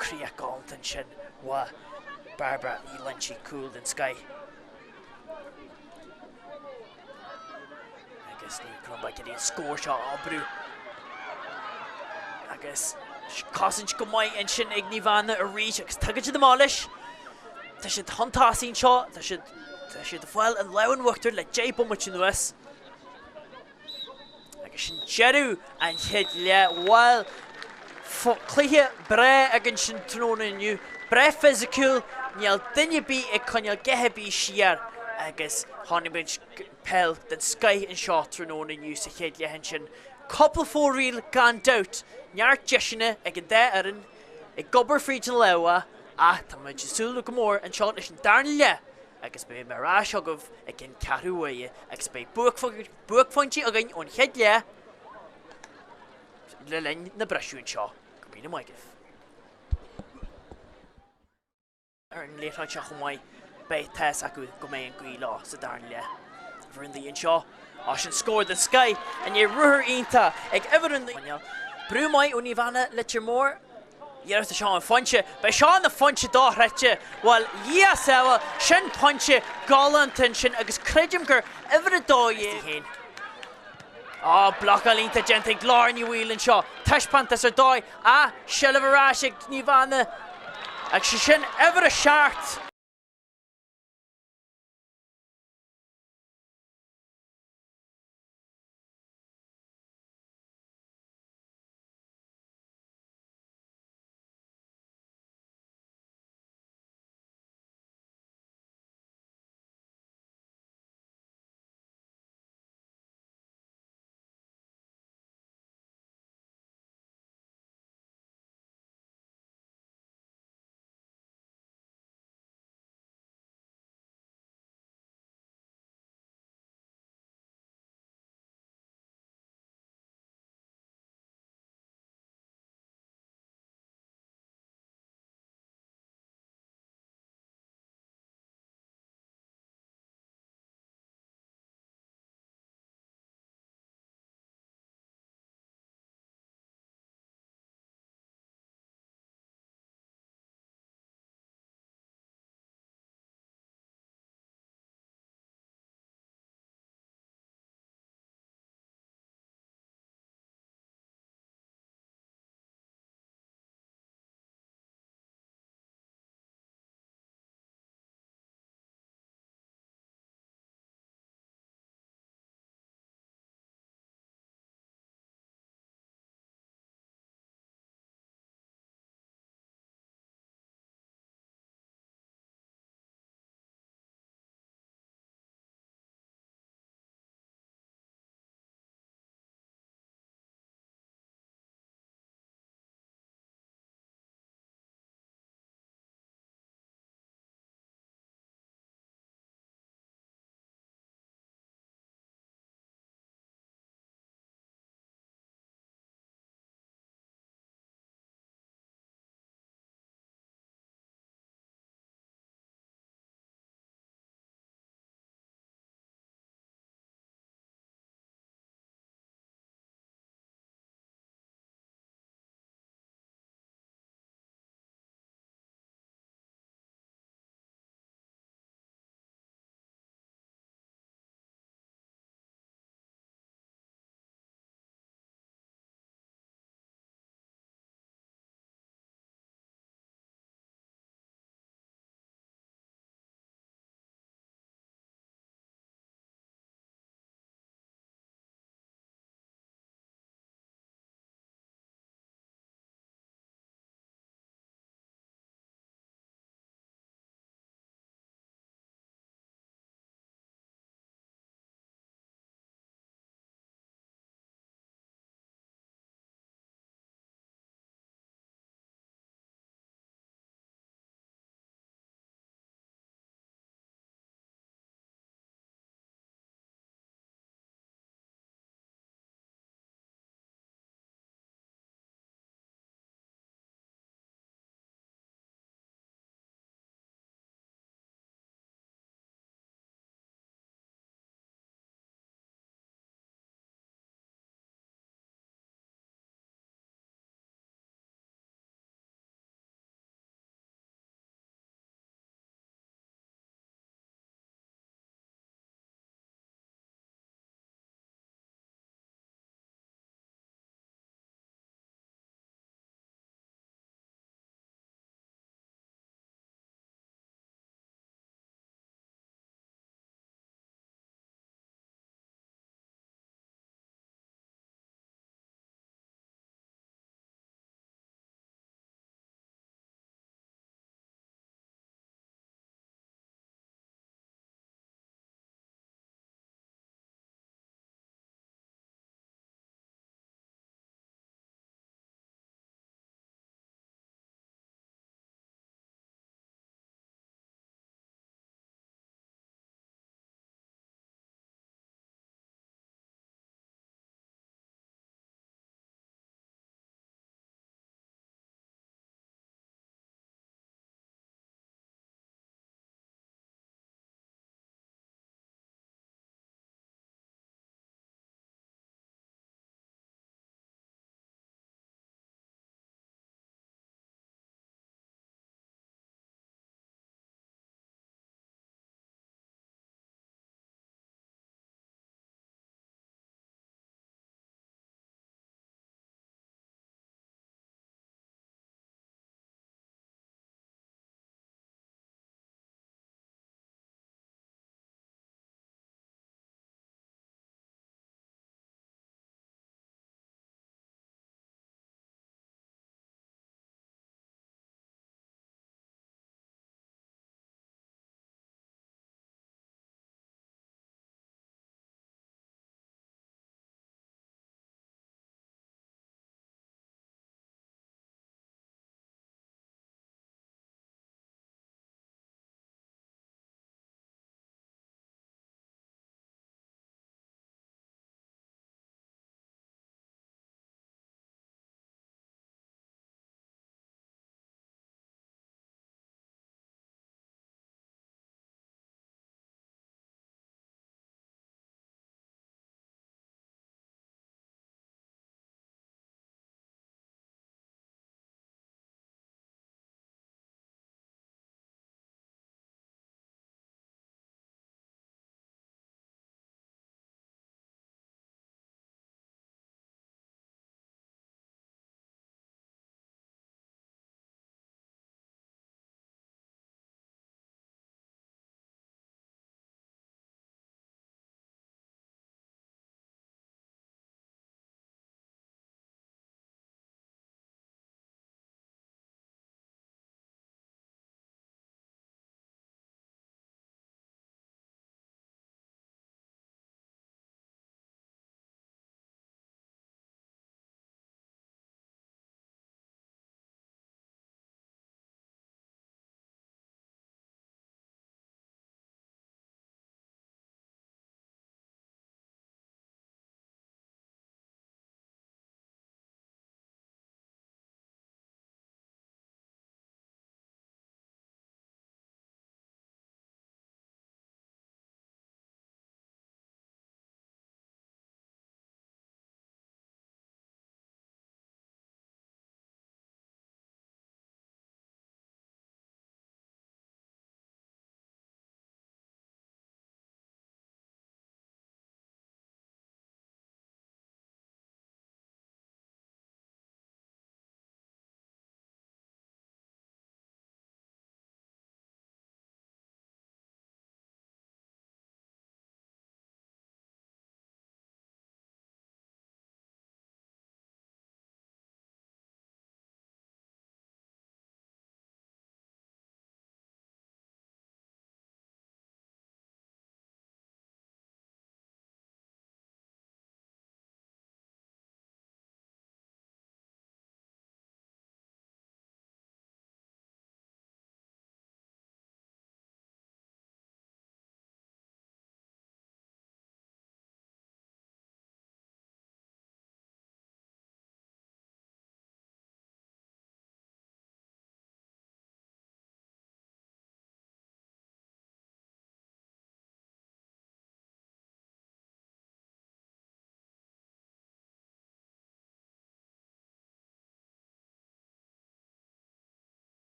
críoch gáiltain sin wa barbar ní linsi cúil den Sky. Agus ní Columba géirí an scóir seo ábrú agus cosint go maiid an sin ag ní bhana a rís agus tugaid do máis tá sé hantáín seo tá sé do bhfuil an lehan uachtar le dé bummit sin nuas agus sin jeú an chead le bhil Cluiche bre agin sin tróna inniu bre physical níl duine bí ag chuineal gethe bí siar agus tháinig Peil den Sky an seo tróna inniu sa chéad lehan sin couple fóríl gan dát neart deisina ag an dé aran ag gobar fríd an leha tá muid súla go mór an seo leis an darna le agus bé marrá agah ag gin cearúhaide agus bé buachfointí a gin ón chead le lein na breisiún seo go mína maigah. Ar an léithaid seo go maiid bé teas acu go mé an gcuí lá sa darna le Bhrin the inshaw. Ashen scored the sky and ye ruher inta ag evident the Brumai univana Leitir Móir. Yes, the Sean Funche, but Sean the Funche Domhnaigh, while Yasawa, Shin Punche, Galantin, Shin Agus Credimker, ever doye. Ah, block a link to Genting, Glorny Wheel and Shaw, Tashpantas or doy, Shelavarashik Nivana, Akshin ever a shart.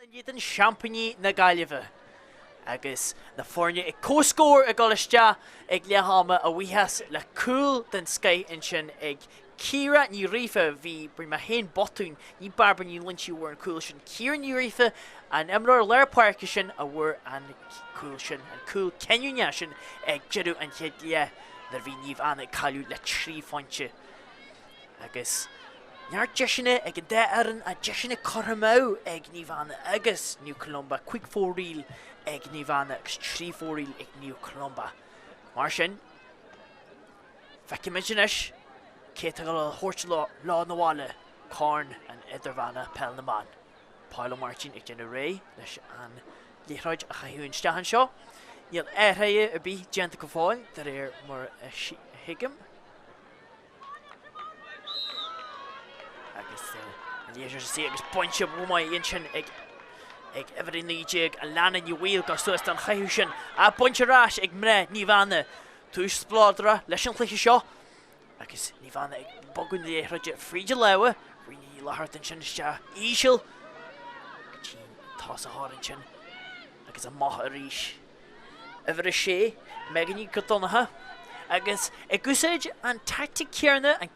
in Yidden Champagne na Gaillimhe. Agus na fórne ag cóscóir a Gaeltachta ag leatháma a bhuíthas le cool den sky in sin ag Círa ní rifa bhí brí mar haon botún ní barbar ní lintiú war an cool sin Círa ní rifa an imreoir leir Páirc sin a bhfuair an cool sin an cool ceannne sin ag jeadú an chéad le nar bhí níomh anna caiú le trí fáinte. Agus Near deisina ag an dé aran a deisina corramá ag níomh anna agus New Columba cuig fóríl ag níomh anna agus trí fóríl ag New Columba. Mar sin, feicimiid inis, céit go thuirt lá na bháile Corn an Idirmheánach Peil na man. Páil Martin ag déanú ré leis an léithráid a chaithún stehan seo. Níl airthaithe a bí déanta go fáil dar mar a hiigim. Agus léisiir sé agus pointse bhúmáid in sin ag every níideag a leanana ní bhíl go suas an chaithú sin a pointse ráis ag mre níomh anna túis spládra leis an chluiche seo. Agus níomh anna ag bogann léithráide fríide leabha rií lethart an sin iste íseal tá a háin sin agus a maith a ríis. Ever sé meganí go Domhnaigh agus ag gúsáid an tactic cearna an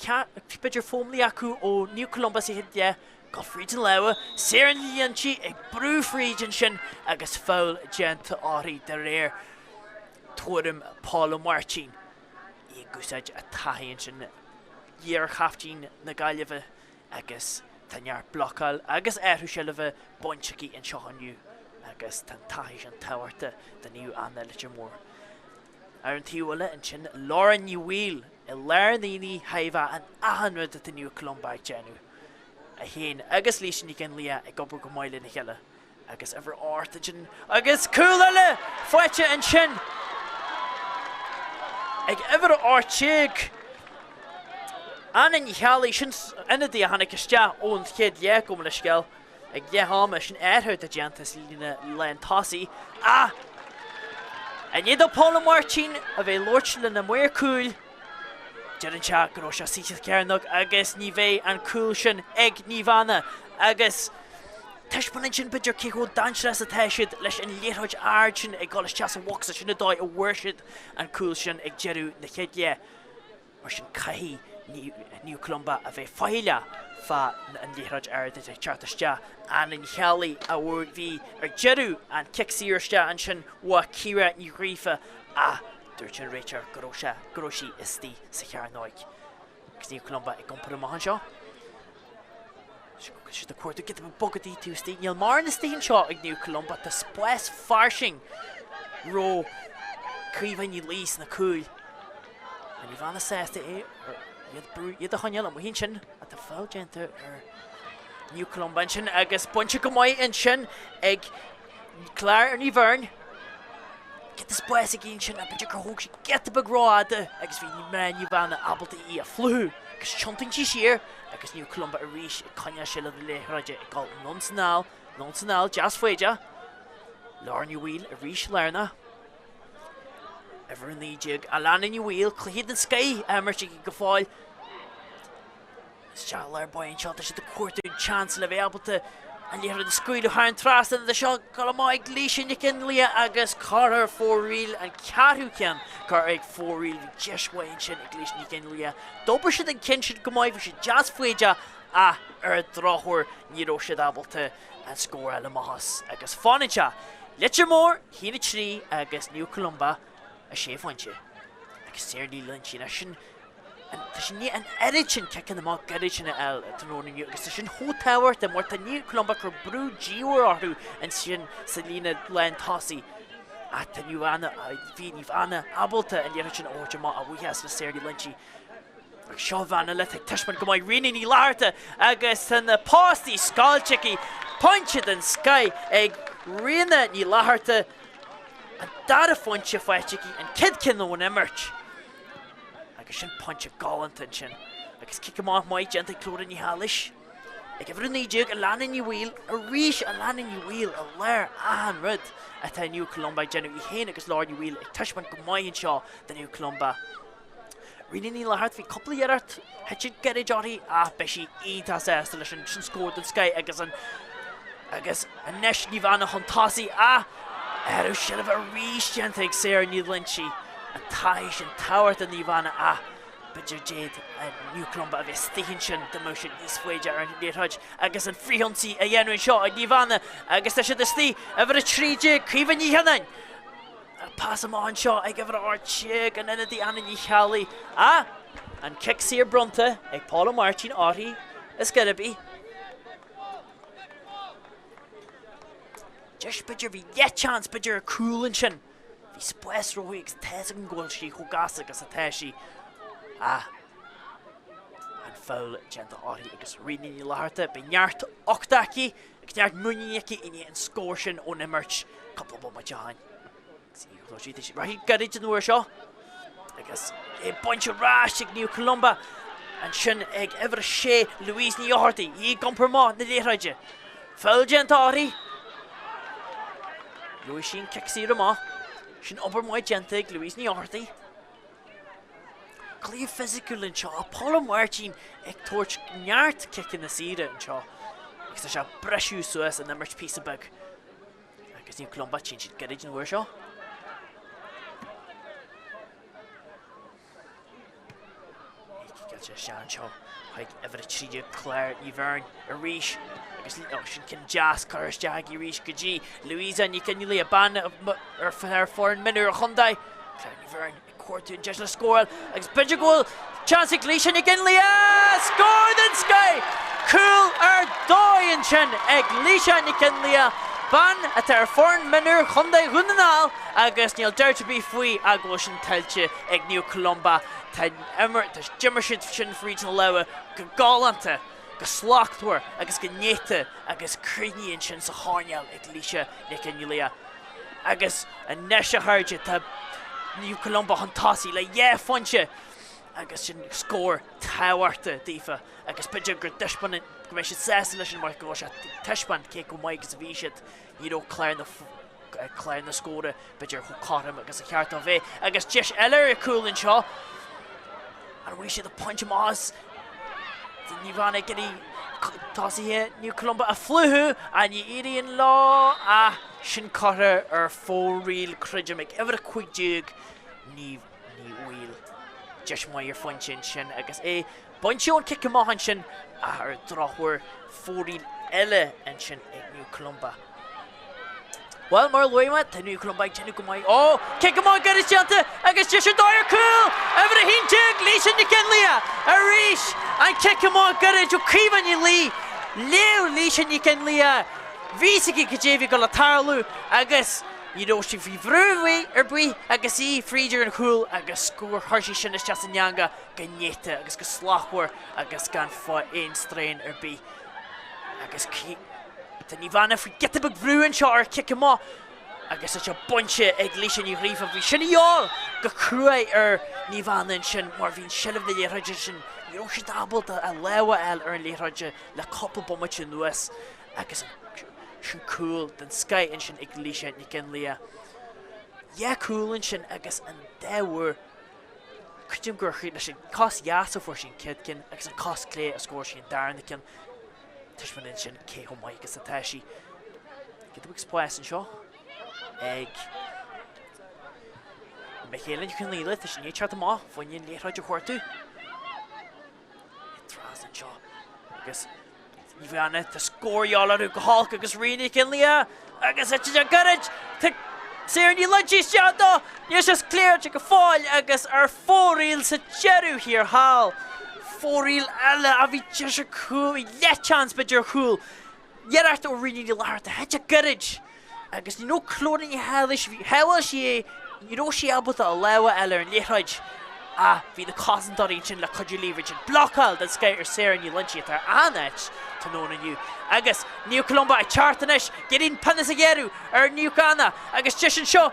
beidir fómlaí acu ó New Columba sa hidde go fríd an leabha sé an líontí ag brú frídin sin agus fáil déanta áirí de réir tuairim Páil Martin í gúsáid a taíonn sin dhéar chaftín na Gaillimhe agus tannear blocail agus airthú seilmh bonseaí an seohanniu agus tan taithís an táhairta den níú anna Leitir mór. Ar an tíomhile an sin láir ní bhíl I léir naoí haimhe an ahanrad den New Columba ag déanú. A héin agus líis ní cin lia ag gobar go maiile na cheile agus ever áirta sin agus cúlaile foiite an sin ag ever áirteag Anna ní chealaí sin ina dí a hanna ciste ón chéad le go le sceil ag leatháma sin airthart a déantas lína leon tosaí a iad ó Páil Martin a bheith lortile na Móir cúil dean se go se síte ceannach agus ní bheith an cúil sin ag níomh anna agus teispanin sin beidir céó dansre a teisiid leis an léithráid aird sin ag Gaeltachta sa bhhacha sinna dóid a bhuairsiid an cúil sin ag jeadú na chéad le mar sin caithí New Columba a bheith fáile fa an léithráid aird ag Chartha an in chealaí a bhfuir bhí ar jeadú an cicsíiriste an sin bhua Círa ní rifa a dúirt sin réitear gróisí istí sa Ceannais. Agus New Columba ag gompar amach seo. Si a cuairú get bogadí tú stí. Níl mar na stíon seo ag New Columba tá spáis farsing ró críomhain ní lís na cúil. A ní bhana sésta iad a chaneal am hín sin a tá fáil déanta ar New Columba sin agus pointse go maiid in sin ag cléir ar ní bhern. Get the spáis a gin sin a beidir go thóg sé get a bagráide agus bhí ní mé ní bhana abalta í a fluú agus tiontaintí siar agus New Columba a ríis i caine se le léithráide ag gáil nonsanál jazz foiide lár ní bhíl a ríis learna ever an níideag a leanna ní bhíl chluiad an sky mar si go fáil se leir bain seo sé a cuairtú chance le bheith abalta an léithar an scuúil ha an trasta de seo Columba lísin nic in lia agus carthar fóríl an cearthú cean car ag fóríl bhí deishain sin ag líis nic in lia. Dobar siad an cin sin go maiid bhí sé jazz foiide a ar a dráthúir níró siad abalta an scóir eile maithas agus fáinse. Leitir mór hína trí agus New Columba a sé fáinte. Agus séir ní linn sin sin tá sin ní an erid sin cean amach garid sinna eil tanróniu agus tá sin hótáhairt a mar tá New Columba chu brú díúir orthú an sin sa lína lein tosaí a tá nniu anna a bhí níomh anna abalta an dhéanamh sin óirte má a bhuiheas le séir lintí. Ag seo bhana le ag teisman go maiid riine ní láirta agus tan na pástaí scáilteici pointse den sky ag riine ní láirta an dada fointse feiteici an cid cinó an imirt. Agus sin pointse gálantain sin agus cic amach maiid déanta clúra ní hális. Ag ever an níideag a leanna ní bhíl a ríis a leanna ní bhíl a léir an rud a tá New Columba déanú i héana agus láir ní bhíl ag teisman go maiid seo den New Columba. Riine ní lethart bhí coppla dhearart het siad geirid áirí a be sí ítá sésta leis sin scóir den sky agus an agus a neis Níomhnaigh an tasí a siad a rís genta ag séir ní linchi a táis an tauirt a Níomhnaigh a beidir Jade a New Columba a bheith stíhinn sin de mo sin níos fuide ar an léirthaid agus an fríhionsaí a dhéanúin seo a Níomhnaigh agus tá siad a slí a bhar a tríide críomhan ní heanain a pas amán seo ag a bhar áirte an ina dí anna ní chealaí a an kick sír bronta ag Páil Martin áthí is gurabí. Just beidir bhí chance beidir a cúlann sin. Bhí spás roií ag teas an ggóil sí chu gas agus a teisí. An fáil genta áthí agus rií ní láharta be neart ochtaí ag neart muíici iní an scóir sin ón imirt coppla bomba teáin. Rahí garid an uair seo agus é bunch rás ag New Columba an sin ag ever sé Louise ní áhartaí í gompar má na léirthaide. Fáil genta áthí Louis sin kick sír má sin obair máid genta ag Louise ní áhartaí. Clíomh physical an seo a Páil Martin ag tuairt neart kick in na síre an seo agus tá se breisiú suas an imirt pí bag agus New Columba sin siad garid an uair seo. Gailte sean seo ag ever a tríide Claire ní bhearn a ríis agus sin cin jazz chuir deag í ríis go dtí Louisa ní cin lí a ban ar foreign minú a chundaid Claire ní bhearn cuairtú deis le scóil agus beidir gúil chance Cluiche ní cin lí scóir den Sky cool ar dóin sin ag Cluiche ní cin lí ban at ar foreign minú chundaid hunanál agus níl deirte bí faoi a go sin tailte ag New Columba tá Jimmer sin fríd na leabhar go gáilanta go sláchtúir agus go néite agus críníonn sin sa háneal ag Cluiche ní cin lí agus a neis a thuirde tá New Columba an tasí le funse agus sin scóir táhairta dífa agus beidir gur deispan go mééis sé leis sin mar go se teispan cé go maiid agus a bhí siad ní Claire na scóra beidir chu cáram agus a cheart a bheith agus deis eile a cúlann seo an bhí siad a pointe más Níomhnaigh geirí tasíthe New Columba a fluthú a ní iríonn lá a sin cartha ar fóríl cruidim ag ever a chuigdúg ní bhfuil deis mai ar fan sin agus é bunseún kick amán sin ar drochhuir fóríl eile an sin ag New Columba. Well, mar luime tá New Columba ag tenu go mai kick amán garis genta agus deis a dáir cool ever a hínte Cluiche ní cin lí a ríis an kick amán garid ó críomhan ní lí Cluiche ní cin lí Vísaí go déhí go le tarlú agus si bhí bhrúhí ar buí agus í fríidir an chúil agus scúr thuirsí sin is teas an neanga go néite agus go sláthhuir agus gan fá éon strain ar bí agus tá Níomhnaigh fao getabh bhrúin seo ar kick má agus se bunse ag Cluiche ní ghríomh bhí sinna dheáil go cruaigh ar Níomhnaigh sin mar bhín silmh na léirthaide sin si dábalta a leabhar eil ar an léirthaide le coppla bomate nuas agus sin cool den Sky in sin ag Cluiche ní cin lí. Coolin sin agus an dáhar chuidim gur chuid sin cos jaasa for sin kid cin agus an cos clé a scóir sin darna cin tuisman in sin cé ho mai agus a teisí. Get bh spáis an seo ag Michélann cin líle tá sin ní Chartha má faoin léirthaide chuirtú. Trás an seo agus Níomhnaigh tá scóirheálarú go hálca agus rií cin lí agus a garid sé ní leidí seadá níos is cléirte go fáil agus ar fóríl sa jeú hir hall. Fóríl eile a bhí deis a cool í chance beidir cool. Dhearart ó rií ní láharta heite garid agus ní clóna í heilis heil sé ní sé abalta a leabhar eile an léirthaid a bhí na cosantarí sin le chuidir líomhid sin blochail den Sky ar séir ní lunchi tar anit tá nóna nniu. Agus New Columba ag Chartha geín panas a ggéirú ar Níomhnaigh agus te sin seo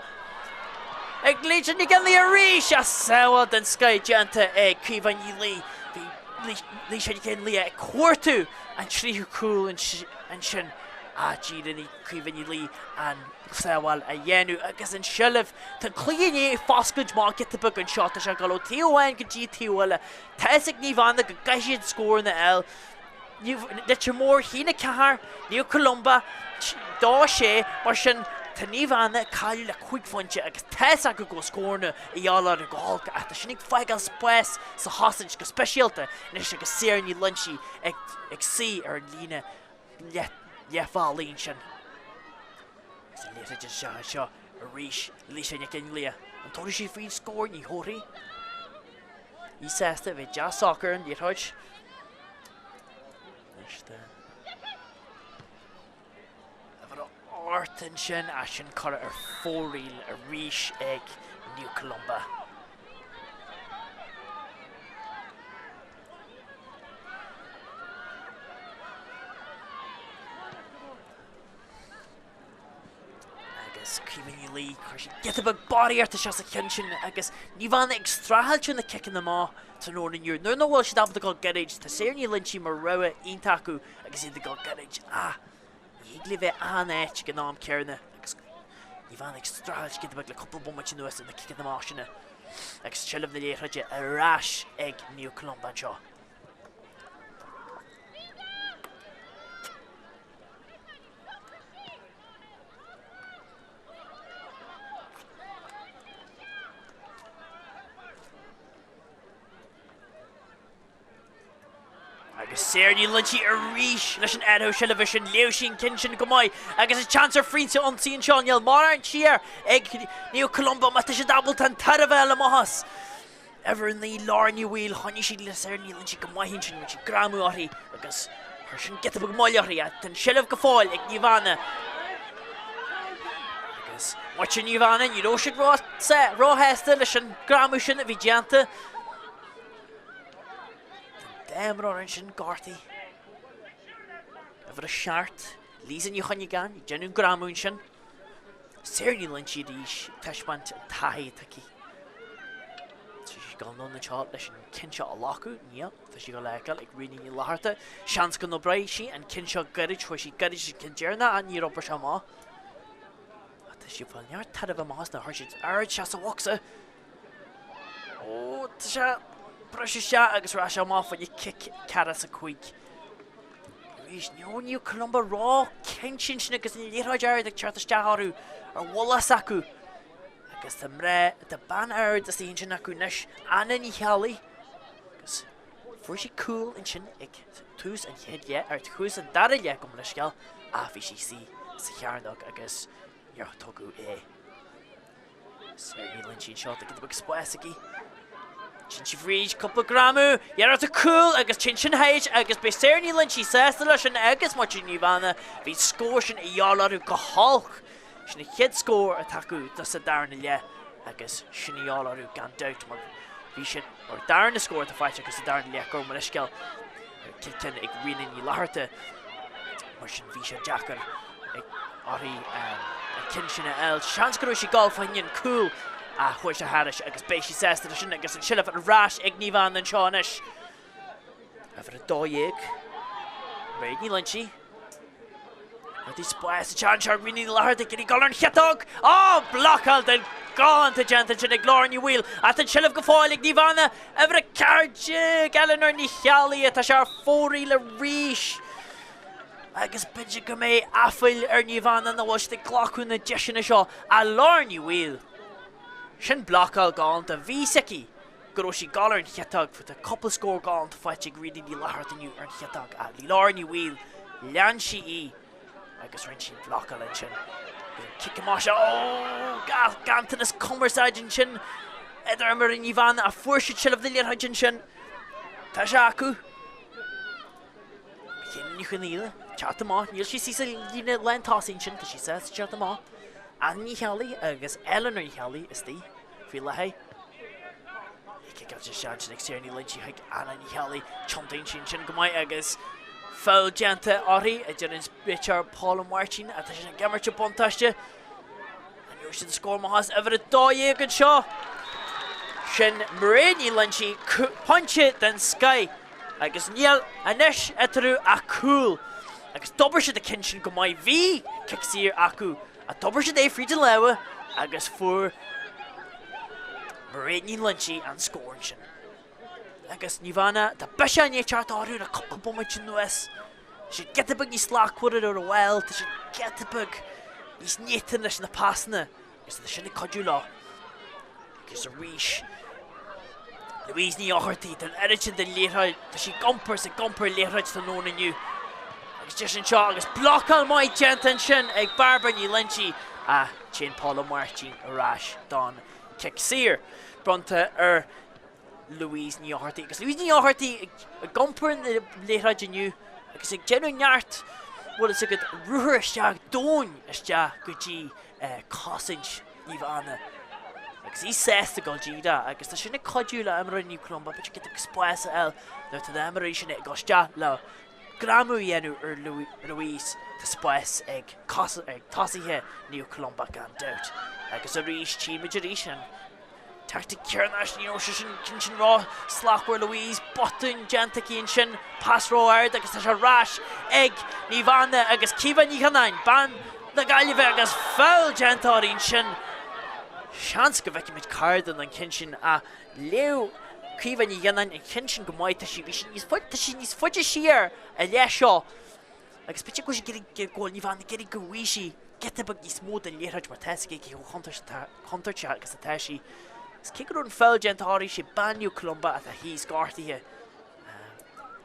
ag Cluiche ní cin lí a ríis a saoil den Sky genta ag críomhan ní lí bhí Cluiche ní cin lí ag cuairtú an tríú cool an sin a ddían ní críomhan ní lí an saoil a dhéanú agus an silmh tá clíoné foscaid má getabh an seo tá se go tíomhhain go dtí tíomhile teigh Níomhnaigh go gaiisiad scóir na eil Dit je mór hína cehar, níl Columba, dá sé, mar sin tá níomhana cailú le chuig fonte agus teas acu go scórna I dheallar a gáilcha a tá sinnig feig an spás sa hostage go speisialta nes agus séirní lunchi ag sí ar lína leafáilín sin. Is Leitir just seo a ríis líise ne cin lia. An tóir sí faoin scór ní hóirí. Í sésta bheith deas soccer an díthid. Ortan sin a sin chur ar fóríl a ríis ag New Columba. Agus cíimhin lí chuir sin getabh baríart a se sa cin sin agus ní bhana ag strathaill sin na cicin na má tá nóir na nniuúr. Nuair nó bhfuil si dábhad a gáil garid tá séirní linchí mar roimh iontaú agus iad a gáil garid Igli bheith anéit go Naomh cearna agus ní bhana ag strathaill getabh le cúpla bumaid nuas na cicin na má sinna agus seilmh na léithreide arás ag New Columba anseo. Agus séirní lunchi a ríis leis an adó seilmh sin leo sin cin sin go maiid agus is chance ar frínte ansaíonn seo neal mar an tíar ag New Columba má tá sé dabhalt an tarabhil amachas. Ever in the lární bhil tháinig siad le séirní lunchi go maithíonn sin si gramú orthaí agus chuir sin getabh go máil orthaí a tan seilmh go fáil ag níomhana. Agus mar sin níomhana ní ró siad rátheasta leis an gramú sin a bhí deanta. Damn sin Garthy. Ever a Chart, Lisa you can gan, Jenun Gramun sin. Séirní lunchi ríis teisbant an taithí taí. Tá sí gan on na chart leis an cinseo a lacu, níl, tá sí go legal ag rií í láharta, seans go nó braid sí an cinseo garid chuir sí garid sin cindearna a ní robar se má. A tá sí bhil neart tarabh más na thuir siad aird se sa bhacha. Ó, tá sé Brushe shot agus ra se má fan you kick caras a chuig. Rís New Columba rá cinshin sin agus ní léithreid ag Chartha steatharú ar bhlas acu. Agus tá mré de ban aird a síon sin acu nes anna ní chealaí. Agus fuair sí cool in sin ag tús an chéad ar tús an dara le go le sceall a bhí sí sí sa chearnach agus tógu Séirní lunchi seo a go spásaí. Sin si bhríd cúpla gramú, a cool agus sin héid agus be séirní lunchi sésta leis an agus mar sin níomhana bhí scóir sin I dheallarú go hálch. Sin chéad scór a taú do sa darna le agus sin I dheallarú gan deit mar bhí sin or darna scóir a fáite agus sa darna le go mar isceall citain ag riann í láharta mar sin bhí sé deachar ag orthaí an cin sinna eil. Seans go raibh sí gáilfhainneann cool a chuir se háris agus béis sí sésta sin agus an siileh an rás ag níomhán an seánis. A bhar a dóigh réadní lunchi. A dí spáis a teansear rií láharta cin í gáil an cheatóg. Á blachal den gáanta deanta sin ag glární bhil a an siileh go fáil ag níomhana a bhar a cairde galannar ní chealaí a tá se ar fórí le ríis. Agus bidde go mé afail ar níomhana na bhil de ghlachú na deisina seo a lární bhil. Sin blachal gáint a bhí seici go raibh sí galar an cheatag fu a couple scór gáint fáilte ag rií ní láharta inniu ar an cheatag a lární bhil lean sí í agus rinn sin blachal an sin. Kick má se ó gananta nas commerceáidin sin idir mar in níomhana a fuair siad seilmh na léithreidin sin. Tá se acu. Chin ní chuníile, Chartha má, níl sí sa lína lentásaín sin tá sí sé Chartha má. An ní chealaí agus Eleanor ní chealaí is tí fi lethe. Kick out just sean sin ag séirní lunchi ag anna ní chealaí chomdain sin go maiid agus fáil deanta orthaí a deann bitar Páil Martin a tá sin gemarte bontáiste. An nuair sin scór mahas a bhar a dóigh an seo. Sin mréadní lunchi punche den Sky agus níl anis etarú a cool agus dobar si a cin sin go maiid bhí kicksír acu. A dobar sé fríd an leabhar agus fuair mréadní lunchi an scóir sin. agus níomhana tá beise ní Charthaú a couple bummid sin nuas. Si get a bug níos láchhuiad ar a bhil, tá si get a bug níos nítain leis na pásna, gus tá sinna codú lá. Gus a ríis. Louise ní áhartaí tan eritin den Leitir, tá si gompar sa gompar Leitir tá nón aniu. Agus deis an seo agus blocal mai gentan sin ag barbar ní lenchi a chin Páil Martin arás don kick sir. Bronta Louise ní áhartaí. Agus Louise ní áhartaí ag gompar na Leitir aniu. Agus ag genú neart bhfuil is agad ruthar isteach dóin isteach go dtí cosint níomhana. Agus í sésta go ddída, agus tá sinna codú le amar aniu Columba, bit get ag spáisa el nó tá amar sinna ag gosteach le gramú dhéanú ar Louise tá spáis ag tosaithe níu Columba gan dot. Agus a rís tíimiid a rís an Teachta Ceannais ní sin rá slachhar Louise botún genta cín sin pasró aird agus tá se rás ag níomhana agus cíomhan ní chanáin ban na Gaillimh agus fáil gentáín sin. Seans go bheice mit cardan an cin sin a leo cíomhan ní chanáin an cin sin go maiid tá si bhí sin níos fuide siar a le seo. Agus bit go sin ggóil níomhana geirí go bhhuiisi get a bug níos mód an Leitir mar teisce í chuntarte agus a teisí. Is kick an fell gentáí sé banniu Columba a hís gartaithe.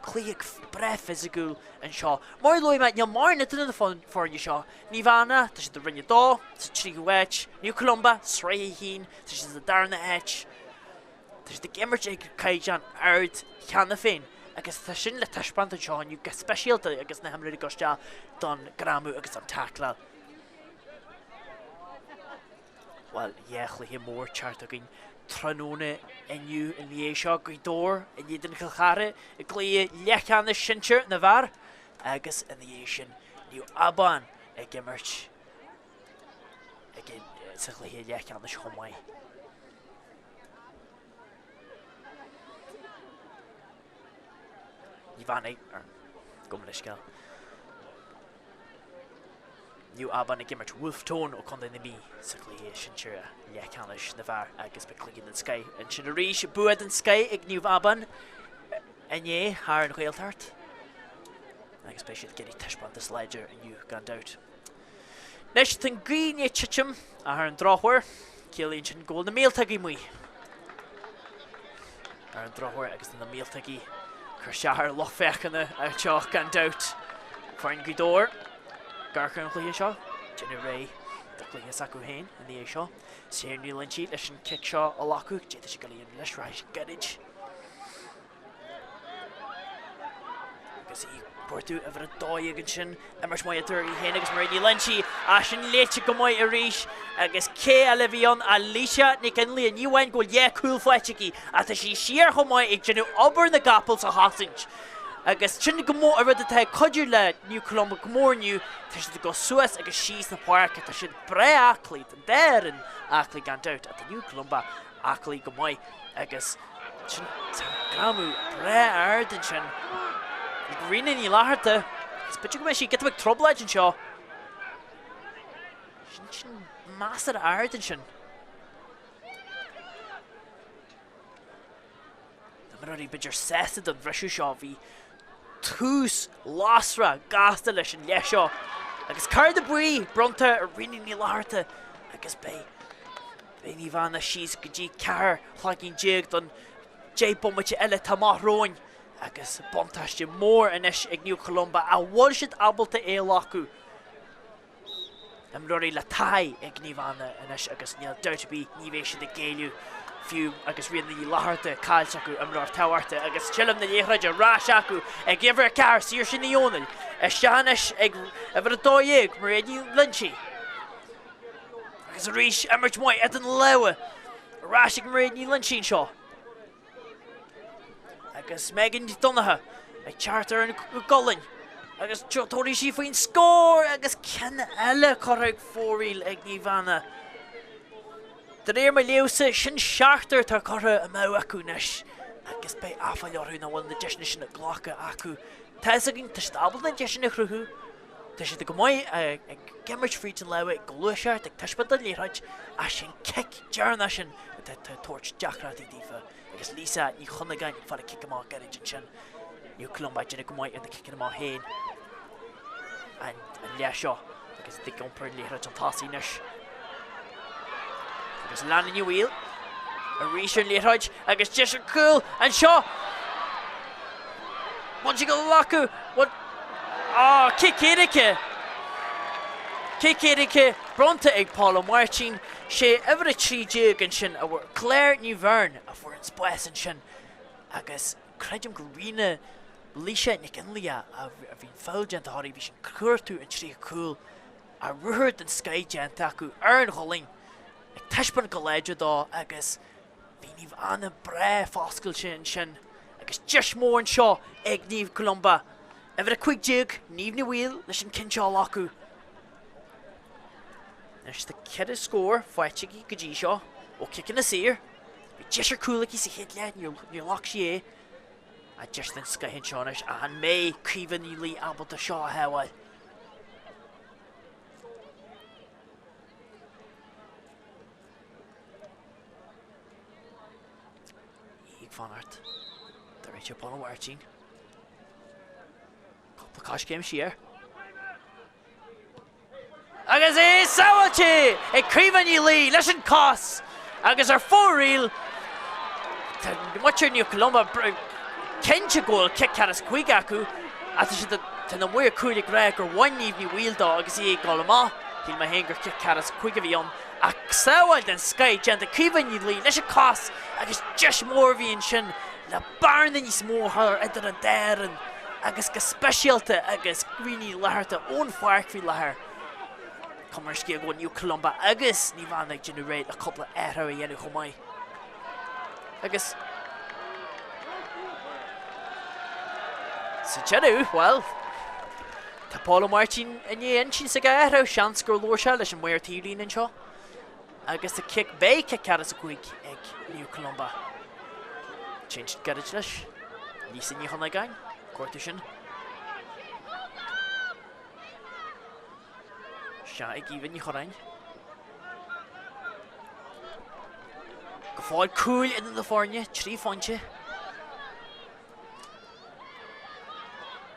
Cluiche bref physical an seo. Móir loi me neal mar na tuna fórne seo. Níomhana, tá si do rinne dó, tá trí go weit, níu Columba, srei hín, tá si da darna eit. Tá si da gimmert ag caijan aird cheanna féin. Agus tá sin le taispant an seo niu gas specialta agus na hamrúd gosteach don gramú agus an tacla. Well, Cluiche mór Chartha gin tróna aniu in dhé seo go dór in idir na Chilchare I Cluiche lechanna sinseir na bhar agus in dhé sin níu mBan ag gimmert ag sa Cluiche lechanna chomáid. Níomhana gom leis gael. Níu mBan ag gimmert wolftón ó chun na mí sa Cluiche sinseir lechanais na bhar agus be Cluiche an Sky. An sin a rís buad an Sky ag níu mBan ané thar an Gaeltachta. Agus be siad geirí taispant is Leitir aniu gan dot. Nes tan gríine titim a thar an Tráchtaire, céalaíonn sin ggóil na mílteagaí muoi. Ar an Tráchtaire agus na mílteagaí chur seathar lochfechanna a teach gan dot. Fáin go dór. Garcha an Cluiche seo, Jenny Ray, the Cluiche sacu hain, and the seo. Séir ní linchi leis an kick seo a lacu, déta si galíonn leis ráis garage. Agus í Portú a bhar a dói agan sin, emmars mai a dúir I hain agus mar ní linchi, a sin léite go mai a ríis, agus cé a levion a líise ní can líon níhain go cool fuitici, a tá sí siar go mai ag genú obair na gapal sa hostage. Agus sin go mór a rud atá codú le níu Columba go mór niu, tá si go suas agus síos na Páirc tá si bre aclaí an déir an aclaí gan dot a tá níu Columba aclaí go mai agus sin gramú bre aird an sin. Go rinne ní láthirta, is bit go mé si get a bh troblaid an seo. Sin másar aird an sin. Tá mar orí beidir sesta an bhreisiú seo bhí tús lásra gasta leis an le seo. Agus caird a buí bronta a rinne ní láthirta agus bé níomhana síos go dtí ceathar chláigín déag don bummite eile tá maith róin agus bontáiste mór inis ag níu Columba a bhfuil siad abalta é lacu. Am roirí le taidh ag níomhana inis agus níl dúirt ní bhéh siad a géiliú fiú agus rion í láthirta cáilte acu am ráir táhairta agus tiilm na léithreide rás acu ag gibhar ceair sír sin íonil Ceannais ag a bhar a dóigh mar éidir linchi. Agus a rís emmert mai at an leabhar rás ag mar éidir linchi seo. Agus Megan Domhnaigh ag Chartha an Golan agus tóirí sí faoin scór agus ceanna eile corraigh fóriil ag níomhana. The réir mai leosa sin Charthaire tá corra a mau acu nes agus bé áfáil orthú na bhfuil na deisne sin na ghlacha acu. Tá agin tá stabal na deisne chruthú Tá sé go maiid gimmert fríd an leabh Cluiche ag tuispa do Leitir a sin kick dearna sin tuairt deachratí dífa agus lísa ní chunagain far a kick amach garid sin ní Columba dina go maiid an kick amach héin an le seo agus dig gompur Leitir an tasí nes agus lean in wheel a rísir Leitir agus just cool an seo once you go lacu what kick Idike bronta ag Páil Martin sé ever a tríide an sin a bhfuir Claire ní bhern a bhfuir an spáis an sin agus creidim go riine líise nic an lia a bhín fáilgeant a háí bhí sin cuairtú an trí cool a ruthir an skygeant acu ar an choling ag teispan go léidir dá agus bhí níomh anna bre fáscail sin agus just mór an seo ag níomh Columba ever a quick jig níomh na bhíl leis an cinseáil acu Nes the kid is score, Fáilte go dtí seo ó kicking a sir. Bhí just coolla í sa hit lead ní loch sé a just an sky hin seánis a an mé críomhan í lí abal a seo a heáil. Íag fanart. Tá réit up an Martin. Couple cash game siar. Agus sáilte ag críomhan í lí leis an cás agus ar fóríl tá muir níú Columba cinnte ggóil kick caras chuig acu a tá na muir cúig ré gur bhainníomh ní bhíldá agus í gáil amach hí me hé gur kick caras chuig a bhíon ach sáil den Sky gent a críomhan í lí leis an cás agus just mór bhíon sin le barna níos mór idir an déireann agus go speisialta agus rií leharta ón Páirc bhí lethir. Comórtas go níú Columba agus ní bhana generate a couple éthar a dhéanú chomáid. Agus sa teanú, well, tá Páil Martin a dhéan sin sa éthar seans gur lóir se leis an muir tílín an seo. Agus a kick bé kick caras a chuig ag níú Columba. Changed garid leis. Ní sa ní chuna gain, cuairta sin. Se ag íomhan ní chorain. Go fáil cúil in na fórne, trí fáinte.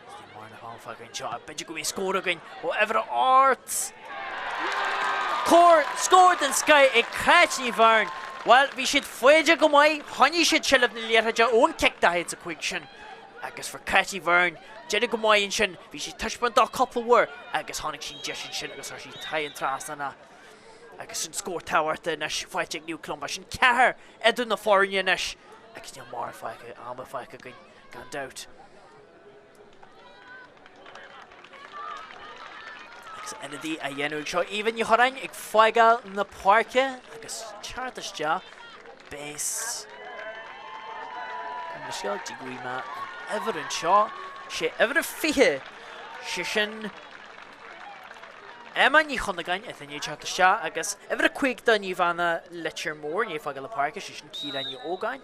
Ní mar na háfagain seo, a beidir go bhí scór again ó ever art. Scór den Sky ag creight ní bhern. Well, bhí siad foiide go maiid, thainní siad silibh na Leitir ón kick da héad a chuig sin. Agus for creight ní bhern. Jenny go maiid sin, bhí si tuispan dá couple war agus tháinig sin deis sin agus ar si taigh an trasna agus sin scór táhairta nes Fáilte ag níú Columba sin cethir idir na fórne nes agus ní mar faice ama faice gan doubt. Agus inadí a dhéanú seo íhan ní chorain ag fáigeal na Páirce agus Chartha bés an seo dígúime an ever an seo sé ever a fihe sé sin Emma ní chunagain a ní Chartha agus ever a chuig da ní bhana Leitir mór ní fágal le Páirce sé sin cíla ní ógáin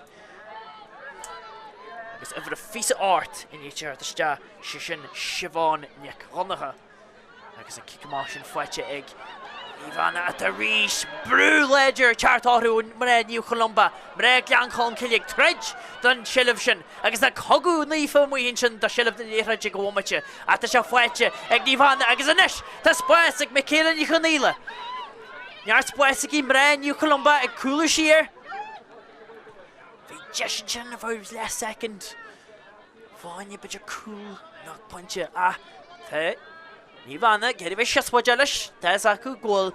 agus ever a fisa art in ní Chartha sé sin sibháin ní chunagha agus an kick sin Fáilte ag ní bhana at a rís brú Leitir Charthaú mar níú Columba mar leanchán cilig treid don silibh sin agus na cogu nífa muoin sin do silibh na Leitir go bhmaite a tá se Fáilte ag ní bhana agus inis tá spáis ag mecéile ní chuníile. Near spáis ag í mar níú Columba ag coolla siar. Bhí deis sin a bhfuil le second. Bháinne beidir cool nach pointe a tá ní bhana geidir bheith seaspaide leis tá acu ggóil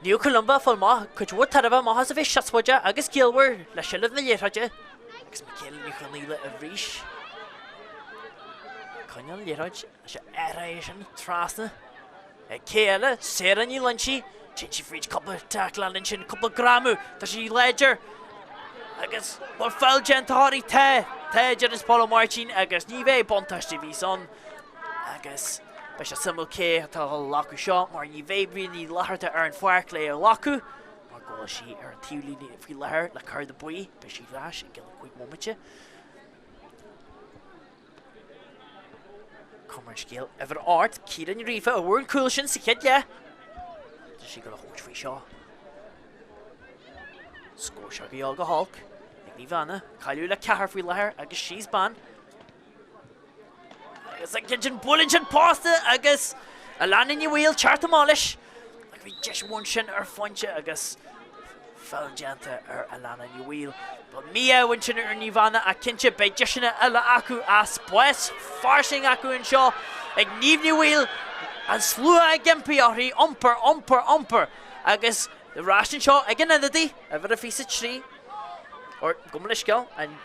níú Columba fáil má chuid bhór tarbh má has a bheith seaspaide agus cíalhar le silibh na Leitir agus mecéile ní chuníile a bhrís. Coinneal Leitir se éis sin trasna ag céile séra ní lanchi tin si fríd couple tackle sin couple gramú tá sí Leitir agus mar fáilgeant tháirí tá Dennis Páil Martin agus ní bheith bontáiste bhí son agus Bes a simul cé tá lacu seo mar ní bhéh ní leharta ar an Páirc le lacu mar ggóil si ar an tíúlí bhí lethir le chuir de buí be si bhreis an gil chuig mómate. Cumar scéal ever art Cian rifa a bhfuil cool sin sa chéad le. Tá sí go le hóid faoi seo. Scór se go go hulk. Ag ní bhana, caiú le cehar faoi lethir agus síos ban. Agus ag gin bullin sin pásta agus a leanan i bhíl Chartha mális. Ag bhí deis bhain sin ar fointe agus fel deanta ar a leanan i bhíl. Ba mí bhain sin ar ní bhana a cinse be deisina eile acu a spóis farsing acu an seo ag níomh ní bhíl an slua ag gimpí áirí omper agus the ration seo ag an enadí a bhar a fisa trí or gumlaisceil an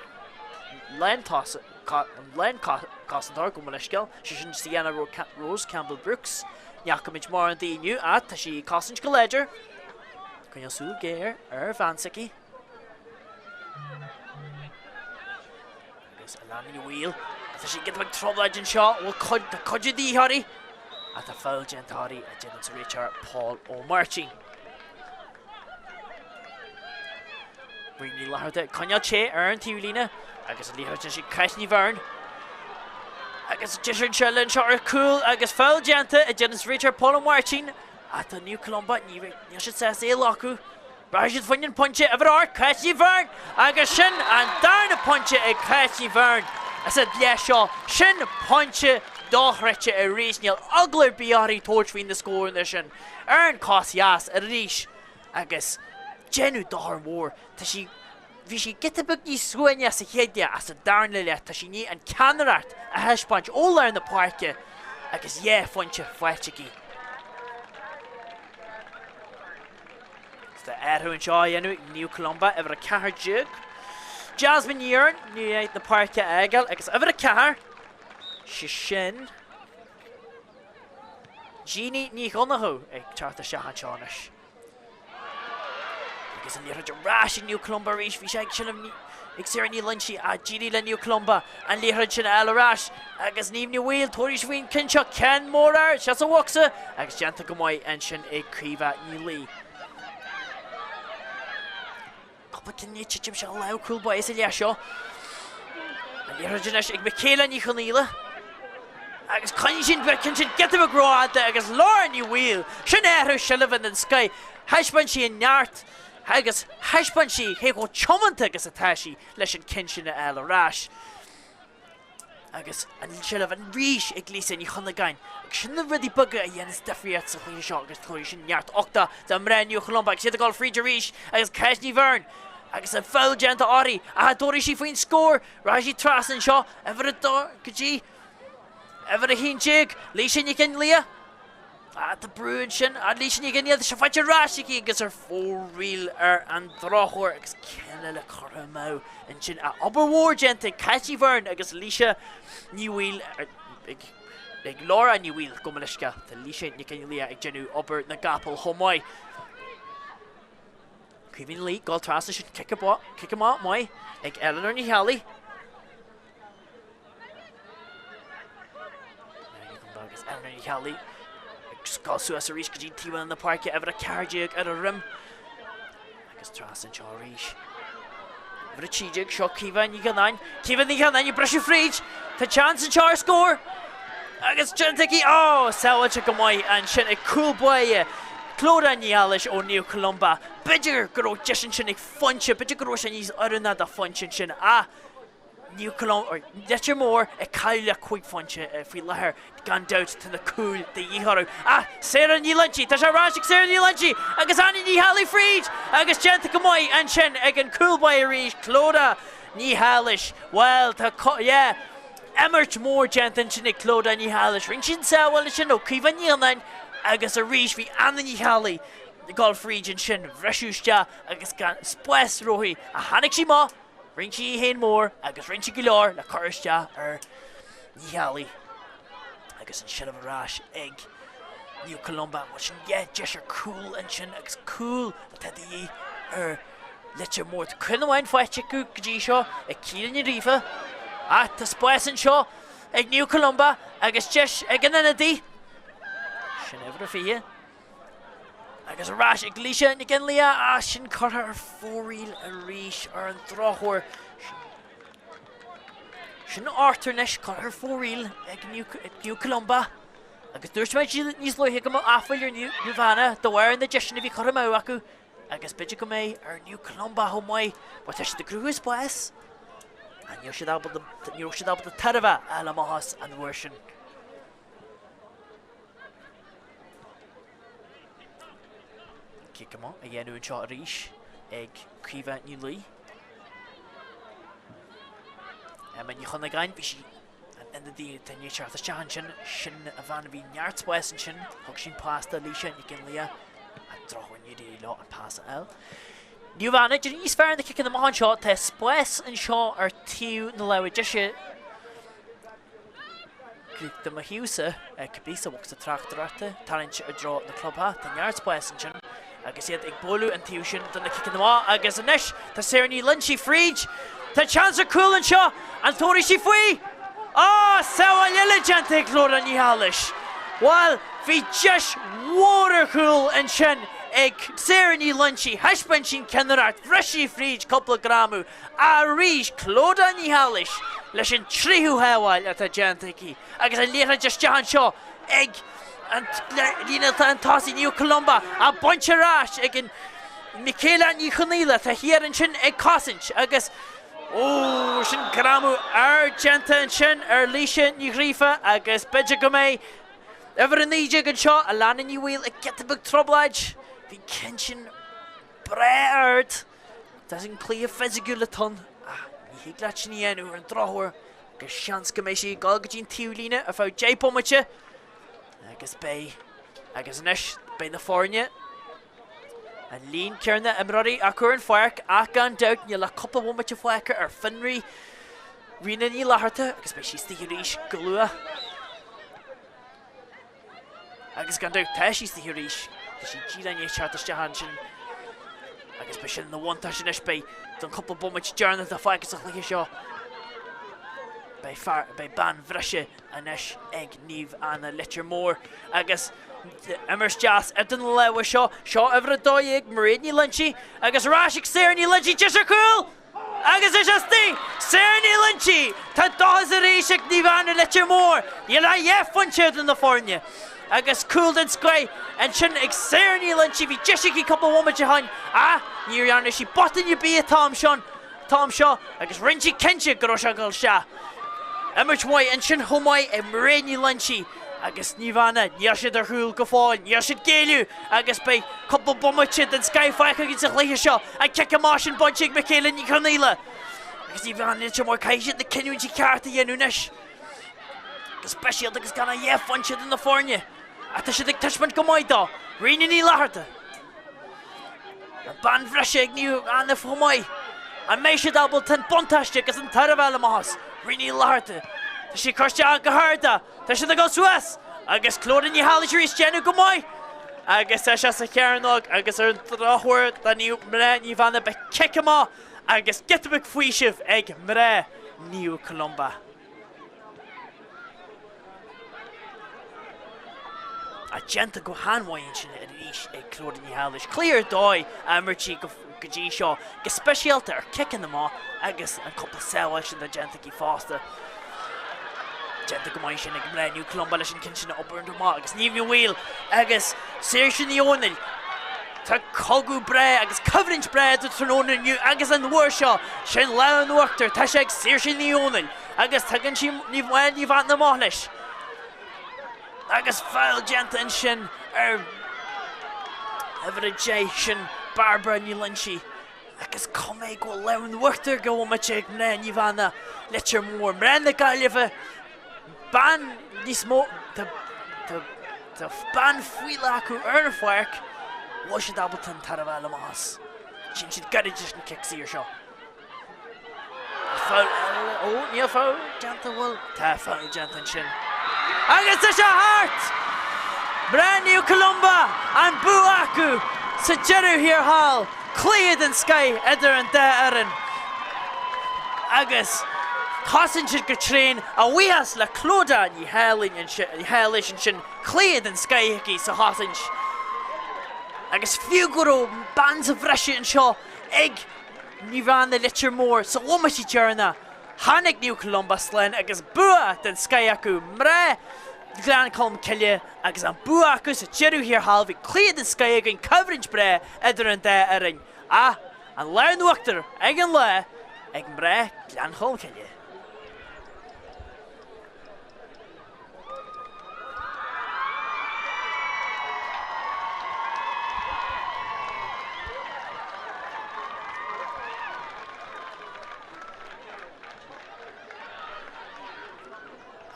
len cosantár gumlaisceil si sin Sienna Rose Campbell Brooks neachcamid mar an daoniu a tá sí cosint go Leitir chun súil géir ar bhansaici agus a leanan i bhíl tá sí git ag troblaid an seo bhfuil coide díthirí a tá fáil gentáirí a déanann sa réitear Paul Ó Martin. Bríní lethirte coinneal sé ar an tíúlína agus a líthirte sí caiithní bharn. Agus deisir se len seo ar cool agus fáil deanta a déanann sa réitear Paul Ó Martin a tá New Columba ní sé sé é lacu. Bra siad faoin ponte a bhar caiithní bharn agus sin an darna ponte ag caiithní bharn. As a le seo sin ponte dóchreite a rísneal aglar bíáí tóirtmhín na scóir sin ar an cosías a ríis agus genú dáir mór tá sí bhí sí gitabug ní suaine sa chéide as a darna le tá sí ní an ceannairt a heispáint óla na páirce agus fointe foiiticí. Tá airthú an seo dhéanú New Columba ever a cehar jug. Jasmine Yearn ní éit na páirce agal agus ever a cehar si sin Jeannie ní chonathú ag Chartha seachan seánais. Agus an líthir rás New Columba ríis bhí sé ag sin ag séir ní lunchi a Jeannie le New Columba an líthir sin eile rás agus níomh ní bhíl tóiris bhíon cinseo Ken Móir se sa bhasa agus deanta go mbeidh an sin ag críomh ní lí. Copa cinne titim se le cool ba is a le seo. An líthir ag Michaela ní choníile. Agus cain sin becin sin get a gráda agus láir ní bhíl sin éthú silvan an sky heispan sí an neart agus heispan sí ché go chomanta agus atá sí leis an cin sin eile rás. Agus an silvan ríis ag lísa ní chuna gain agus sin na rudí buga a dhéanana defriad sa chuoine seo agus chuir sin neart ochta sa mrá New Columba agus siad a gáil fríidir ríis agus caiithní bharn agus an fáil deanta áirí a dóirí sí faoin scór rá sí trasan seo a bhar a dó gotí ever a hín jig, lísin ní cin lia. A tá brúin sin, a lísin ní cin lia, se faitte ráisicí agus ar fóríl ar an dráchóir agus cenne le choramá an sin a oberhór gente caiithní bharn agus líse ní bhíl ag lára ní bhíl go leisce tá lísin ní cin lia ag genú ober na gapal chomáid. Cuimhín lí gáil trasa sin kick má mai ag Eleanor ní healaí. Agus Eleanor ní healaí agus gáilsú as a ríis go dtí tíbhail na páirce ever a cardiag ar a rim agus tras an seo ríis. Ever a tíideag seo cíbhain ní ganáin i breisiú fríd tá chance an seo ar scór agus gentaí saoilte go mbeidh an sin ag cool buie Clóda ní ealis ó New Columba beidir go raibh deis sin ag fointe beidir go raibh sé níos orna a fointe sin a New Columba Leitir mór ag cailú le chuig fointe faoi lethir gan dát tá na cool de dhíthorú séra ní lunchi tá sé rásig séra ní lunchi agus anna ní healaí fríd agus genta go mbeidh an sin ag an cool buie ríis Clóda ní healis well tá emmert mór genta sin ag Clóda ní healis ring sin saoil sin ó cíomh níonain agus a ríis bhí anna ní healaí gáil fríd an sin bhreisiúiste agus gan spóis roií a tháinig sí má ring sí hén mór agus ring sí go leor le choiriste ar ní healaí agus an sin bhrás ag New Columba mar sin deis ar cool an sin agus cool a tedí ar Leitir mór chuinmhain foiite go dtí seo ag Cill ní rifa tá spóis an seo ag New Columba agus deis ag an enadí sin ever a fie agus a rás ag líise ní gin lia sin cartha ar fóríl a ríis ar an dráchóir Sin Arthur Nish got her 4-wheel ag New Columba. Agus dúirt méid níos luithe go áfuil ar Domhnaigh do bhhair na deisina bhí chur amá acu. Agus beidir go méid ar New Columba ho mai, ba teis de grúis buas. A níor siad abal de tarfa eile mahas an bhuair sin. Cic amá a dhéanú an seo a ríis ag críomh New Lee. Men you chun again, bhí si in the new Chartha sin a bhain bhí neart buas an sin, thug sin pasta líise an cin lia a drochain you dí lá an pasta el. Níú bhainna, dí níos fearr na cicin na mahan seo, tá buas an seo ar tíú na leabhar deise de ma hiúsa cabbísa bhachs a Tráchtaire, talent a draw na clubha, tá neart buas an sin, agus iad ag bolú an tíú sin don na cicin na má, agus an isis, tá séirní Lynchy Fríd, tá chance a cool an seo, an tóirí si faoi. Saoil eile genta ag glór an Ihalais. Well, bhí just water cool an sin ag séirní Lynchy, heispan sin cenarart, bhreisí Fríd coppla gramú, a ríis clód an Ihalais, leis an tríú heáil at a genta aquí. Agus an létha just dehan seo, ag an línalta an tásí New Columba, a bunch of ráis ag an Michaela ní chuníla, tá hiar an sin ag cosint, agus sin gramu genta an sin líise ní ghrífa agus beidir go méid ever an níide an seo a leanan ní bhfuil ag getabug troblaid bhí cin sin breart Tás an clí a fesigú le ton ní hí glad sin dhéanú ar an drochhair agus seans go méid sí gáil go dtín tíúlíne a fá J-pomate agus bé agus inis bé na fórne a lín cearna imráí a chur an Páirc ach gan dowt ní le coppla bhmate foicha ar finrí rina ní láthirta agus bé sí stíí ríis go lua. Agus gan dowt tá sí stíí ríis tá sí dílainné Chartha han sin agus bé sin na bhaintá sin is bé don coppla bhmate dearna a foichas a chluiche seo. Bei ban bhreise anis ag Naomh anna Leitir Móir agus Immers jazz at the lewa seo ever a dóigh Marídní Lynchy agus ráisic séirní Lynchy just a cool agus is just the séirní Lynchy tá dóhas a ríisic Naomh anna Leitir Móir ní le funsead in na fórne agus cool den sky and sin ag séirní Lynchy bhí just a couple woman hain níor anna sí botan you be a Tom seo agus rinchi kense go se gal se Immers mai and sin homai ag Marídní Lynchy agus Naomh anna níor siad ar thuúil go fáil, níor siad géiliú agus bé couple bommate den sky faicha gin sa chluiche seo a cic amá sin bunte ag Michaela ní chuníla. Agus Naomh anna te mór caiisiad na cinúin sí cearta dhéanú nis. Agus speisialt agus ganna funsead in na fórne. A tá siad ag tuismint go maidá, rina ní láthirta. An ban bhreise ag Naomh anna fomai. An méid siad abal tan bontáiste agus an tarmh eile mahas, rina ní láthirta. Tá sí chuirte an go háirda, tá siad a go suas, agus clód an Ihalais ríos déanú go mai. Agus tá sé sa cearnach agus ar an drochhair da Naomh anna be cic amá agus getabug faoisih ag mré New Columba. A genta go hanmhain sin a ríis ag clód an Ihalais. Clear dói a mirtí go dtí seo, go speisialta ar cicin amá agus an coppla sáhail sin a genta í fásta. Genta go mai sin ag mré New Columba leis an cin sin op ar an má agus níomh bhfuil agus séir sin íonail. Tá cogú bre agus coverage bre do tróna nniu agus an bhuair seo sin lean uachtar tá sé ag séir sin íonail agus tugann si níomh bhhail níomh an na má leis. Agus fáil genta an sin ar ever a J sin Barbara ní Lynchy agus comé go lean uachtar go bhmate ag mré Naomh anna Leitir Móir mré na Gaillimhe ban níos mó tá ban fuiile acu ar na Páirc bhil siad abaltan tarmh eile mahas. Sin siad gairid just na cic seo. Fáil níl fáil genta bhfuil tá fáil genta an sin. Agus tá sé hart! Mré New Columba an bú acu sa deireadh hir hall clíad an sky idir an dá aireann. Agus Tháisann siad go trín a bhuias le clóda ní Ihalais an sin clíad an sky hickí sa tháisann. Agus fiú go bands a bhreise an seo ag Naomh anna Leitir Móir sa bhuamatí dearna Tháinig New Columba slán agus bua den Sky acu mré Glan Colm Cill agus an bua acu sa jeú hir halbhí clíad den Sky agin coverage bre idir an dé aring. An leanúachtar ag an le ag mré Glan Colm Cill.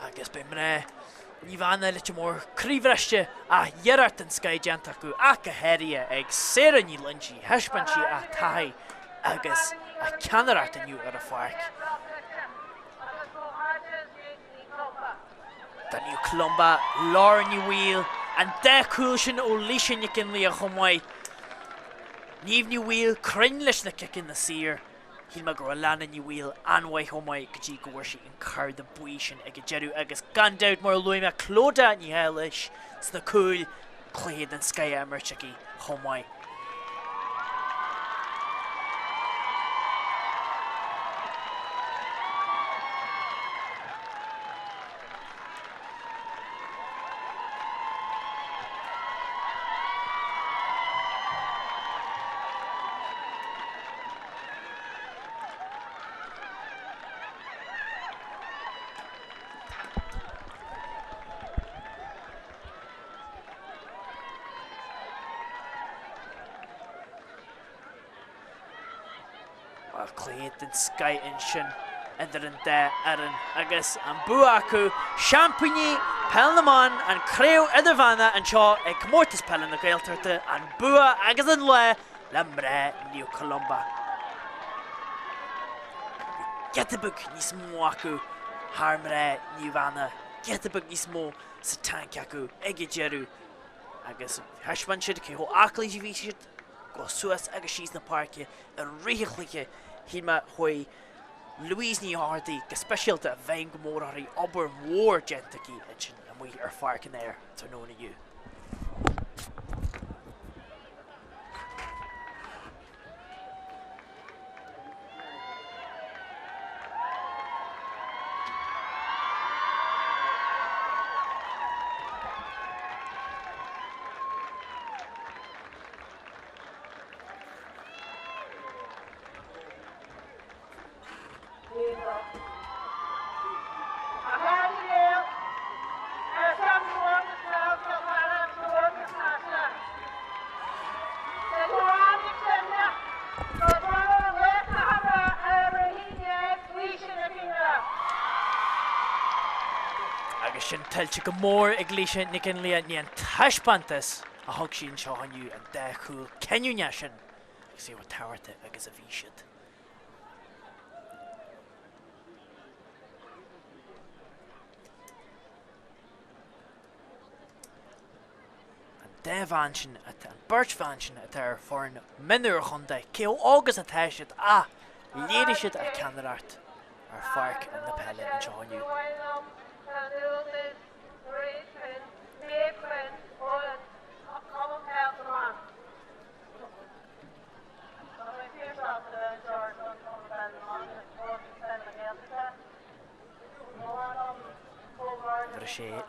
Agus be mré Níomhnaigh leite mór críomhreiste dhearart an Sky deanta acu ach a héirí ag séra ní lunchi heispan si a taithí agus a ceannairt aniu ar a Páirc. Da New Columba lár ní bhíl an de cúil sin ó lísin na cin lí a chomáid. Níomh ní bhíl crin leis na cicin na sir. Hí me gur lena ní bhíl anhaid chomáid go dtí go bhfuair sí an cur de buí sin ag jeú agus gandát mar luime clóda ní heilis sna cúil cléad an Sky amirteí chomáid. Cléad den Sky in sin idir an dé aran agus an bua acu Champaigny, Peilnaman an créú Idirmheánach an seo ag Comórtas Peile na Gaeltachta an bua agus an le mré New Columba. Getabug níos mó acu thar mré Níomhnaigh, getabug níos mó sa tank acu ag jeú agus heispan siad cé ó aclaí bhí siad go suas agus síos na Páirce a riachliche hí me chuoi Louise ní Hardy go speisialta a bhain go mór obair mór gentaí sin a mu ar Páirc in air tar nóna dú. Sin tiltte go mór ag líise na cin líon ní an taispantas a thug sin seo aniu an de chúil ceniúne sin agus é táirte agus a bhí siad. An de bhain sin an beirt bhain sin a tar fórin minúir chunda cé ó águs a taiisiad léidir siad a ceannairt ar Páirc an na Peile an seo aniu.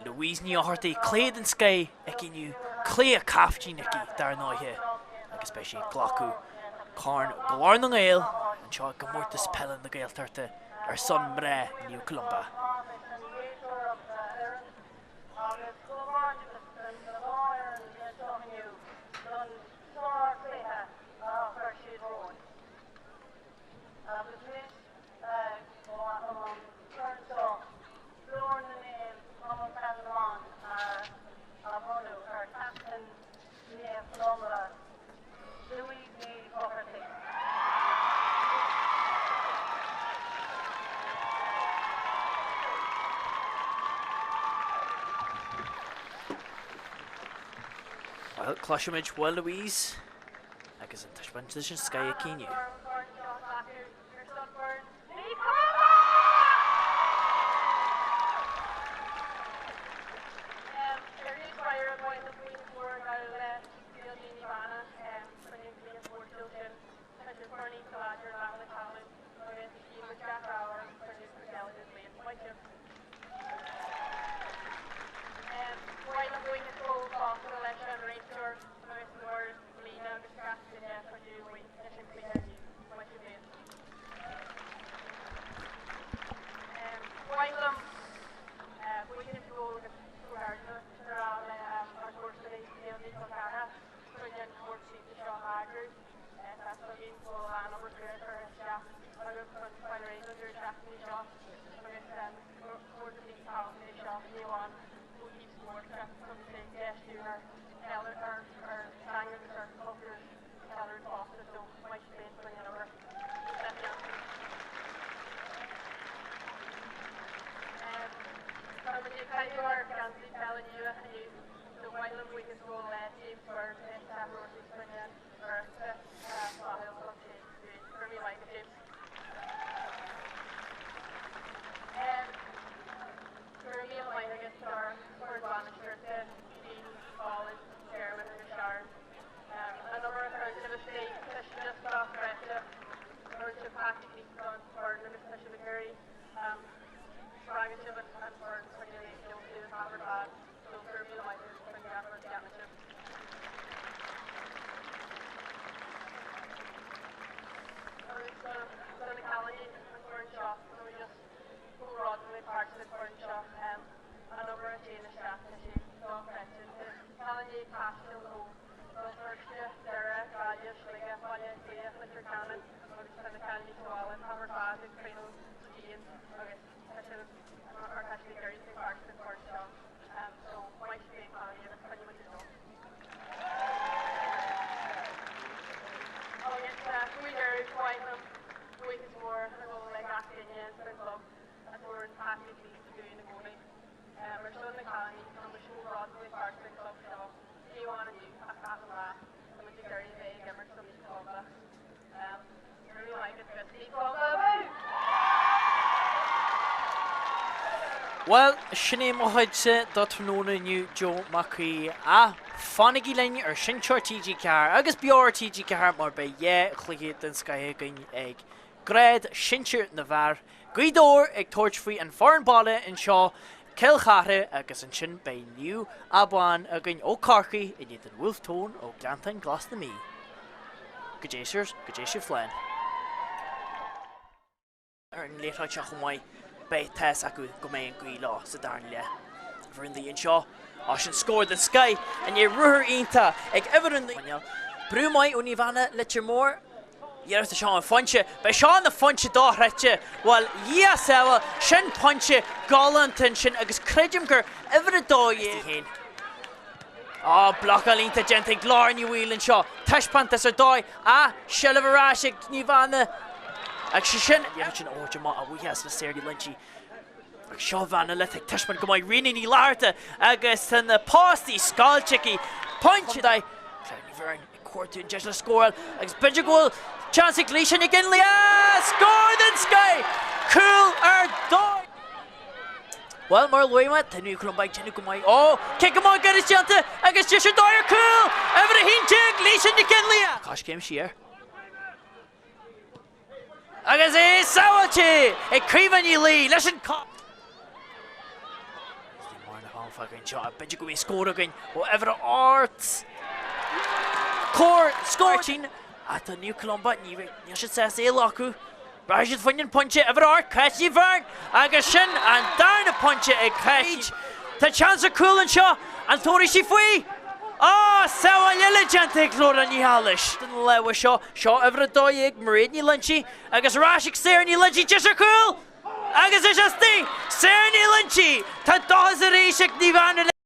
Louise ní Hardy cléad an Sky ag inniu clé a caftí nici dar náithe agus bei sé glacu carn glár na Gael an seo Comórtas Peile na Gaeltachta ar son mré New Columba. Well, Cluiche well Louise agus an taispantas sin Sky a cíniu. Well, sinné Mac Aoidh Domhnaigh new Mac Aoidh a Fánaigh lein sin TG car agus beor TG car mar be Cluiche den Sky ag Gréad sinseir na bhar Guidóir ag toirtfaoi an foreign balle in seo Cill Chartha agus an sin be new mBan a gin ó Carcaí in iad an Wolftón ó Glantain glas na mí. Gadéisir flein. An Leitir seach mai be test acu go mé an gí lá sa darn le. Bhrin the seo sin scór den Sky an ruthir ionta ag evan brú mai ó ní bhana Leitir Móir. Dhearach seán an fonse, be seán na fonse dáthreite bhil díasail sin ponse galantain sin agus creidim gur evan dóí héin. Blocha línta gente glár ní bhílann seo. Teispantas ar dói seilbharás ag ní bhana ag sin sin óide má a bhuias na séirí lintí. Ag seo bhana le ag teispan go maiid riine ní láirta agus an pástaí scáilteici ponse dai. Clearní bhrein cuairtún deis le scóil agus beidir gúil chance Cluiche ag in le scór den Sky! Cool ar dói! Well, mar luima, tenú Columba tenú go mai. Kick go mai garis janta agus just a dóir cool! Ever a hintig Cluiche ag in le. Gosh came sheer. Agus saoilte ag críomhan í lí leis an cá. Móir fucking shot. Beidir go mé scór again ó ever art. Cór scóirtín at the new Columba ní should say lacu. Brajid funnin punche ever art catchy vern agus sin an darna punche ag catch. Tá chance a cool and shot and tóri si faoi. Saoil eile gente ag glór an ní hallis. Den lewa seo ever a dói ag mréad ní lunchi agus rásig séir ní lunchi just a cool. Agus is just thing séir ní lunchi tá dóhas a réisig ní bhana